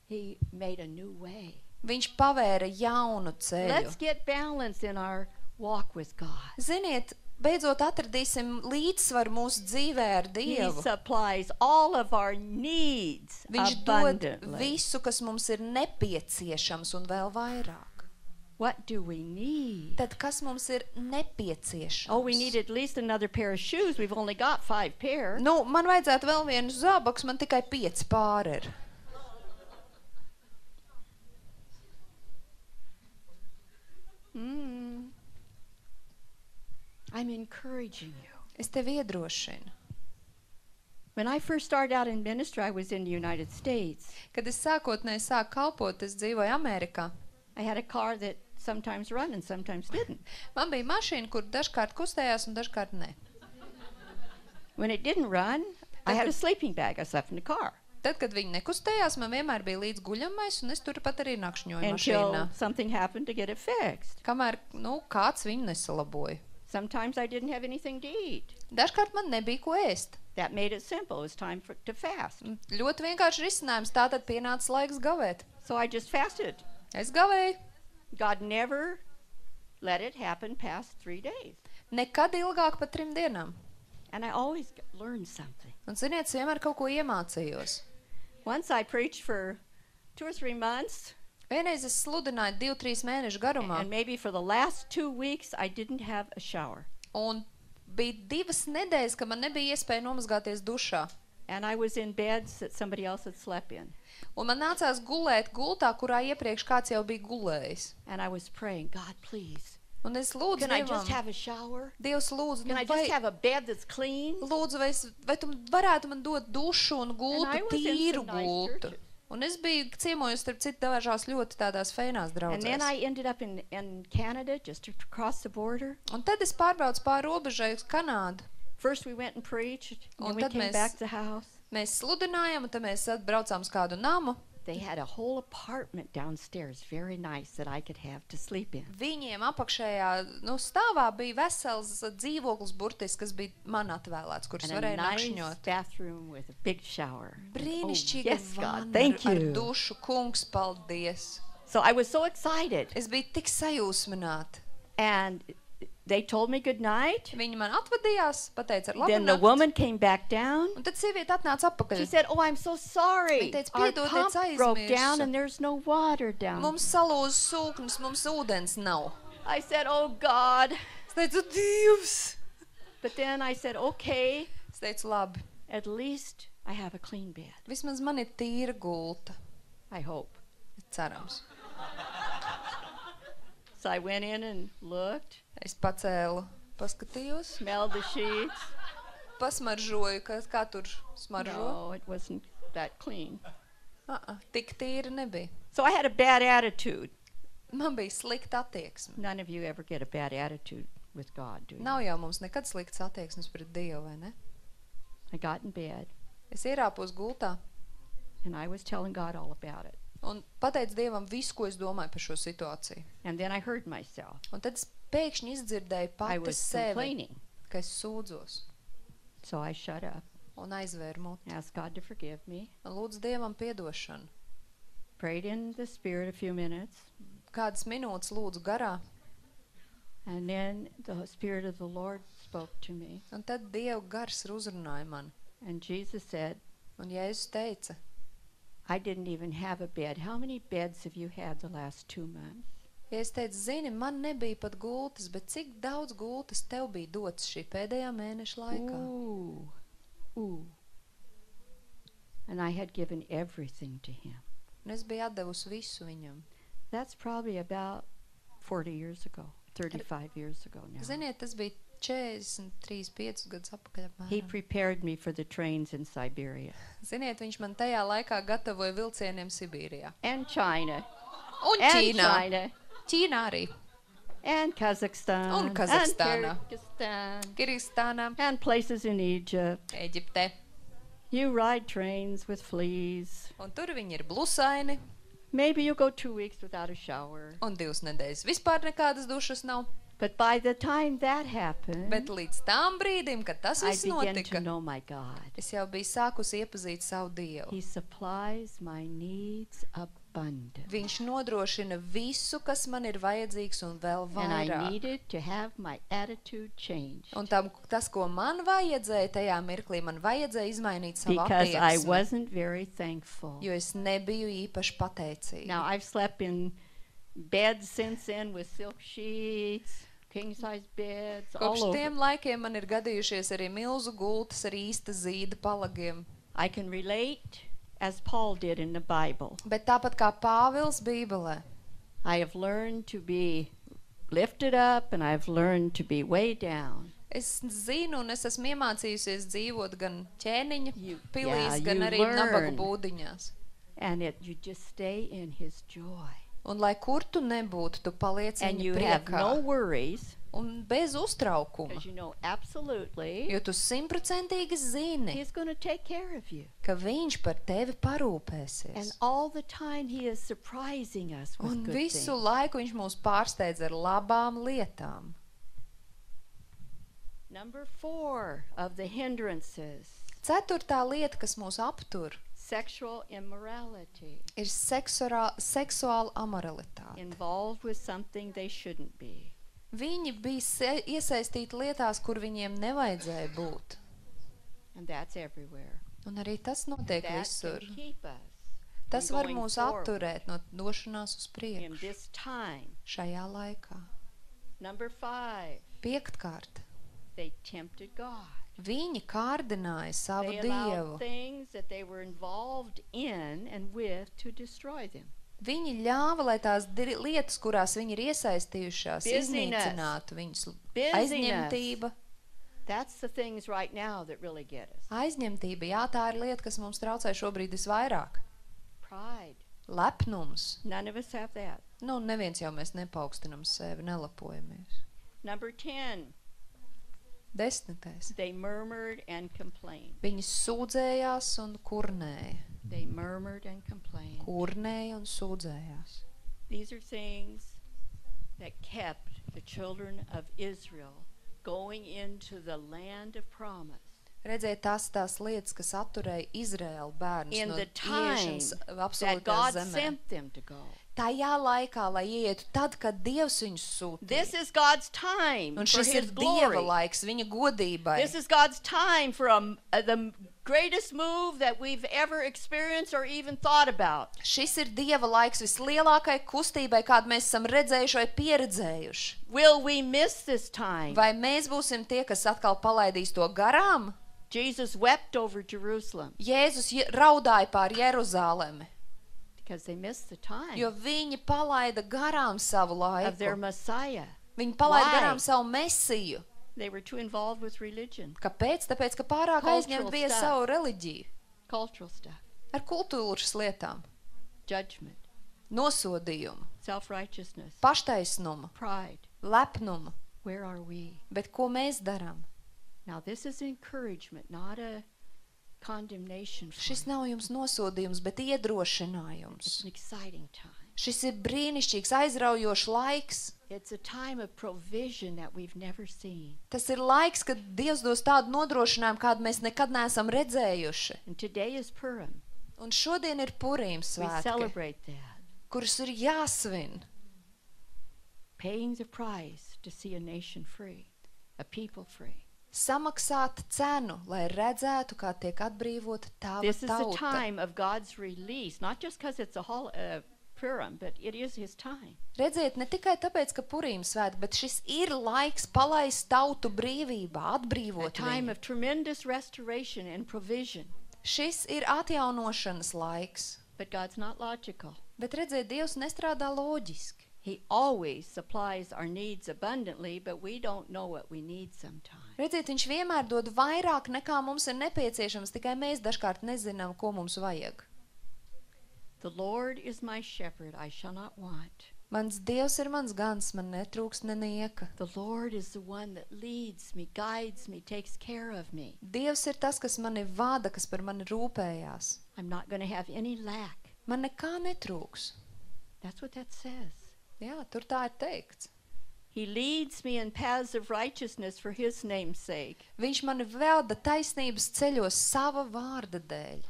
He made a new way. Viņš pavēra jaunu ceļu. Let's get balance in our walk with God. Ziniet, beidzot atradīsim līdzsvaru mūsu dzīvē ar He Dievu. supplies all of our needs Viņš dod abundantly. visu, kas mums ir nepieciešams un vēl vairāk. What do we need? Tad kas mums ir nepieciešams? Oh, we need at least another pair of shoes. We've only got 5 pair. Nu, man vajadzētu vēl vienu zābakus, man tikai 5 pāri ir. I'm encouraging you. Es tevi iedrošinu. When I first started out in ministry, I was in the United States. Kad es sākotnēji sāku kalpot, es dzīvoju Amerikā. I had a car that sometimes run and sometimes didn't. Man bija mašīna, kur dažkārt kustējās un dažkārt ne. When it didn't run, I had a sleeping bag. I slept in the car Tad, kad viņi nekustējās, man vienmēr bija līdz guļamais, un es turpat arī nakšņoju until mašīnā. something happened to get it fixed. Kamēr, kāds viņu nesalaboja. Sometimes I didn't have anything to eat. Dažkārt man nebija ko ēst. That made it simple. It was time to fast. Ļoti vienkārši risinājums, tātad pienāca laiks gavēt. So I just fasted. Es gavēju. God never let it happen past 3 days. Nekad ilgāk par 3 dienām. And I always learned something. Un, ziniet, es vienmēr kaut ko iemācījos. Once I preached for 2 or 3 months. Vienreiz es sludināju 2-3 mēnešu garumā, And maybe for the last 2 weeks, I didn't have a shower. un bija 2 nedēļas, ka man nebija iespēja nomazgāties dušā. And I was in beds that somebody else had slept in. Un man nācās gulēt gultā, kurā iepriekš kāds jau bija gulējis. And I was praying, God, please, Un es lūdzu can I just Dievam, have a shower? Dievs lūdzu, Can I just have a bed that's clean? lūdzu, vai tu varētu man dot dušu un And I gultu, was in tīru some nice gultu. churches. Un es biju ciemojos starp citu dažās ļoti tādās feinās And then draudzēs. I ended up in Canada, just across the border. Un tad es pārbraucu pāri robežai uz Kanādu. First we went and preached, and Un then we tad came mēs- back to the house. Mēs sludinājām, un tad mēs atbraucām uz kādu namu. They had a whole apartment downstairs, very nice, that I could have to sleep in. Viņiem apakšējā stāvā bija vesels dzīvoklis burtiski, kas bija man atvēlēts, kurus And a varēja nice nakšņot. bathroom with a big shower. Brīnišķīga yes, God, vanna thank ar you. dušu, kungs, paldies. So I was so excited. Es biju tik sajūsmināta. And they told me good night. Viņi man atvadījās, pateica ar labu Then the nakti. woman came back down. Un tad sieviete atnāca atpakaļ. She said, "Oh, I'm so sorry. Viņa teica, Our "Piedodiet, pump broke aizmirsu." down and there's no water down." Mums salūz sūknis, mums ūdens nav. I said, "Oh, God." Es teicu, Dievs! But then I said, "Okay, Es teicu, labi, at least I have a clean bed. vismaz man ir tīra gulta. I hope." Cerams. So I went in and looked, Es pacēlu, paskatījos, smelled the sheets. pasmaržoju, kā tur smaržo. No, it wasn't that clean. Tik tīra nebija. So I had a bad attitude. Man bija slikta attieksme. None of you ever get a bad attitude with God, do you? Nav jau mums nekad slikts attieksmes pret Dievu, vai ne? I got in bed Es ierāpos gultā and I was telling God all about it. un pateicu Dievam visu, ko es domāju par šo situāciju. And then I heard myself. Un tad es pēkšņi izdzirdēju I pati was sevi, complaining. ka es sūdzos So I shut up, un aizvēru muti. asked God to forgive me, Un lūdzu Dievam piedošanu. prayed in the Spirit a few minutes, Kādas minūtes lūdzu garā, and then the Spirit of the Lord spoke to me. un tad Dieva gars uzrunāja mani. And Jesus said, Un Jēzus teica, I didn't even have a bed. How many beds have you had the last 2 months? ja es teicu, zini, man nebija pat gultas, bet cik daudz gultas tev bija dots šī pēdējā mēneša laikā? Ooh. And I had given everything to him. Un es biju atdevusi visu viņam. That's probably about 40 years ago, 35 years ago now. Ziniet, tas bija 43-5 gadus atpakaļ He apmēram. prepared me for the trains in Siberia Ziniet, viņš man tajā laikā gatavoja vilcieniem Sibīrijā. and China Un and Ķīnā. China Ķīnā arī. and Kazakhstan Un Kazahstānā. and Kyrgyzstan Kirgistānā, and places in Egypt. Eģiptē. You ride trains with fleas. Un tur viņi ir blusaini. Maybe you go 2 weeks without a shower. Un 2 nedēļas vispār nekādas dušas nav. But by the time that happened, Bet līdz tam brīdim, kad tas I viss began to notika, know my God. es jau biju sākusi iepazīt savu Dievu. He supplies my needs abundantly. Viņš nodrošina visu, kas man ir vajadzīgs un vēl And I vairāk. needed to have my attitude changed. Un tas, ko man vajadzēja tajā mirklī, man vajadzēja izmainīt savu Because I attieksmi, wasn't very thankful. jo es nebiju īpaši pateicīga. Now, I've slept in beds since then with silk sheets, king-size beds, all Kopš over. tiem laikiem man ir gadījušies arī milzu gultas ar īsta zīda palagiem. I can relate as Paul did in the Bible. Bet tāpat kā Pāvils Bībelē, I have learned to be lifted up and I've learned to be way down. es zinu un es esmu iemācījusies dzīvot gan ķēniņa Yeah, pilīs, gan you arī nabagu learn. būdiņās. And you just stay in his joy. Un lai kur tu nebūtu, tu paliec And viņa you have priekā. no worries Un bez uztraukuma. because you know absolutely Jo tu 100% zini, he's going to take care of you. ka viņš par tevi And parūpēsies. all the time he is surprising us with Un good visu things. laiku viņš mūs pārsteidz ar labām lietām. Number 4 of the hindrances, Ceturtā lieta, kas mūs aptur, sexual immorality, ir seksuāla amoralitāte. involved with something they shouldn't be. Viņi bija iesaistīti lietās, kur viņiem nevajadzēja būt. And that's everywhere. Un arī tas notiek That visur. can keep us Tas from var going mūs forward atturēt no došanās uz in priekšu this time. šajā laikā. Number 5, 5. they tempted God. Viņi kārdināja savu They Dievu. allowed things that they were involved in and with to destroy them. Viņi ļāva, lai tās lietas, kurās viņi ir iesaistījušās, Busyness. iznīcinātu viņus. Busyness. Aizņemtība. That's the things right now that really get us. Aizņemtība, jā, tā ir lieta, kas mums traucē šobrīd visvairāk. Pride. Lepnums. None of us have that. Nu, neviens jau mēs nepaukstinam sevi, nelepojamies. Number 10, 10. they murmured and complained. Viņi sūdzējās un kurnēja. They murmured and complained. Kurnēja un sūdzējās. These are things that kept the children of Israel going into the land of promise. Redziet, tās lietas, kas atturēja Izraēlu bērnus In no the time iešanas that absolūtajā God zemē. sent them to go. Tajā laikā, lai ietu tad, kad Dievs viņus This sūtīja. is God's time Un for šis ir His Dieva glory. laiks viņa godībai. This is God's time for the greatest move that we've ever experienced or even thought about. Šis ir Dieva laiks vislielākai kustībai, kādu mēs esam redzējuši vai pieredzējuši. Will we miss this time? Vai mēs būsim tie, kas atkal palaidīs to garām? Jesus wept over Jerusalem Jēzus raudāja pār Jeruzalemi, because they missed the time jo viņi palaida garām savu of their laiku. Messiah. Viņi palaida Why? garām savu mesiju. They were too involved with religion, Kāpēc? Tāpēc, ka pārāk Cultural aizņemt bija stuff. savu reliģiju cultural stuff, ar kultūras lietām, judgment, nosodījumu, self-righteousness, paštaisnumu, pride. lepnumu. Where are we? Bet ko mēs darām? Now this is encouragement, not a condemnation for Šis you. nav jums nosodījums, bet iedrošinājums. It's an exciting time. Šis ir brīnišķīgs, aizraujošs laiks. It's a time of provision that we've never seen. Tas ir laiks, kad Dievs dos tādu nodrošinājumu, kādu mēs nekad neesam redzējuši. And today is Purim. Un šodien ir Purīms We svētki, celebrate that. kurus ir jāsvin. Paying the price to see a nation free, a people free. Samaksāt cenu, lai redzētu, kā tiek atbrīvota tava This is the tauta. time of God's release, not just because it's a Purim, but it is His time. Redziet, ne tikai tāpēc, ka Purīms svētki, bet šis ir laiks palaist tautu brīvībā, A atbrīvot time viņu. of tremendous restoration and provision. Šis ir atjaunošanas laiks. But God's not logical. Bet redziet, Dievs nestrādā loģiski. He always supplies our needs abundantly, but we don't know what we need sometimes. Redziet, viņš vienmēr dod vairāk nekā mums ir nepieciešams, tikai mēs dažkārt nezinām, ko mums vajag. The Lord is my shepherd, I shall not want. Mans Dievs ir mans gans, man netrūks nenieka. The Lord is the one that leads me, guides me, takes care of me. Dievs ir tas, kas mani vada, kas par mani rūpējās. I'm not going to have any lack. Man nekā netrūks. That's what that says. Jā, tur tā ir teikts. He leads me in paths of righteousness for His name's sake. Viņš mani veda taisnības ceļos sava vārda dēļ.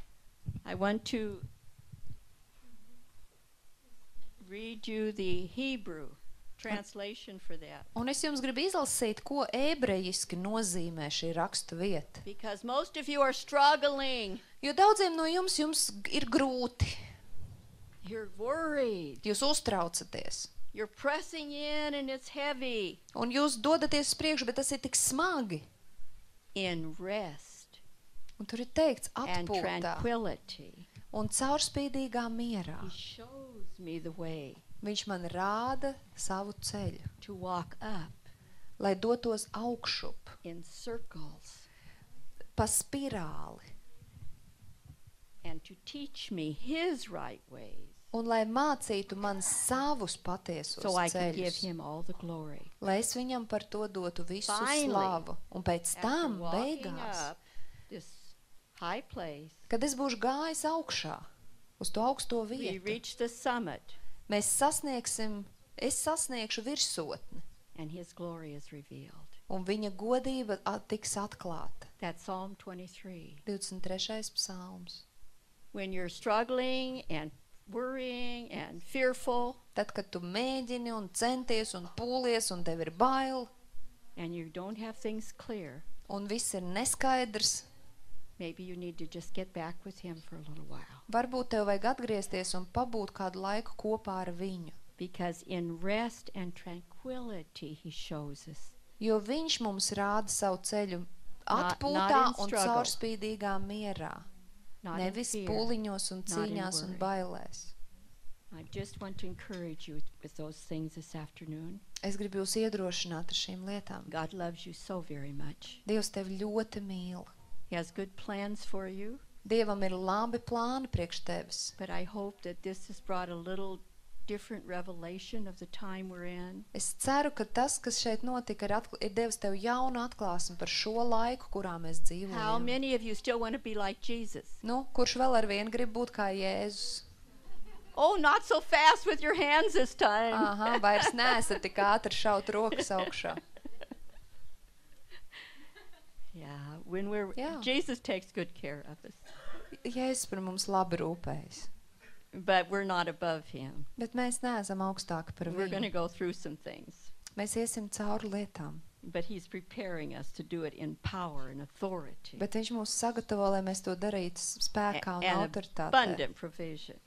I want to read you the Hebrew translation for that. Un es jums gribu izlasīt, ko ebrejiski nozīmē šī rakstu vieta. Because most of you are struggling. Jo daudziem no jums ir grūti. You're worried. Jūs uztraucaties. You're pressing in and it's heavy. Un jūs dodaties uz priekšu, bet tas ir tik smagi. In rest Un tur ir teikts and atpūtā tranquility. un caurspīdīgā mierā. He shows me the way Viņš man rāda savu ceļu, to walk up lai dotos augšup, in circles pa spirāli, and to teach me His right ways un lai mācītu man savus patiesos so I can give ceļus, Him all the glory. lai es viņam par to dotu visu Finally, slavu. Un pēc After tam, walking beigās, up this high place, kad es būšu gājis augšā, uz to augsto we vietu, reach the summit es sasniegšu virsotni, and His glory is revealed. un viņa godība tiks atklāta. That's Psalm 23. 23. psalms. When you're struggling and worrying and fearful Tad, kad tu mēģini un centies un pūlies un tev ir bail and you don't have things clear, un viss ir neskaidrs, Maybe you need to just get back with him for a little while. Varbūt tev vajag atgriezties un pabūt kādu laiku kopā ar viņu. Because in rest and tranquility he shows us. Jo viņš mums rāda savu ceļu atpūtā not in un struggle. caurspīdīgā mierā. Not Nevis in fear. pūliņos un not in cīņās un worry. bailēs. I just want to encourage you with those things this afternoon. Es gribu jūs iedrošināt ar šīm lietām. God loves you so very much. Dievs tevi ļoti mīl. He has good plans for you, Dievam ir labi plāni priekš tevis. but I hope that this has brought a little different revelation of the time we're in. Es ceru, ka tas, kas šeit notika, ir devis tev jaunu atklāsmi par šo laiku, kurā mēs How dzīvojam. many of you still want to be like Jesus? Nu, kurš vēl ar vienu grib būt kā Jēzus? Oh, not so fast with your hands this time. Aha, vairs neesat tik ātri šaut rokas augšā. Yeah, when we're Yeah. Jesus takes good care of us, Jēzus par mums labi rūpējas. but we're not above him. Bet mēs neesam augstāki par We're going to viņu. go through some things, Mēs iesim cauri lietām. but he's preparing us to do it in power and authority Bet viņš mūs sagatavo, lai mēs to darītu spēkā un and autoritātē. abundant provision.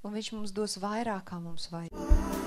Un viņš mums dos vairāk, kā mums vajag.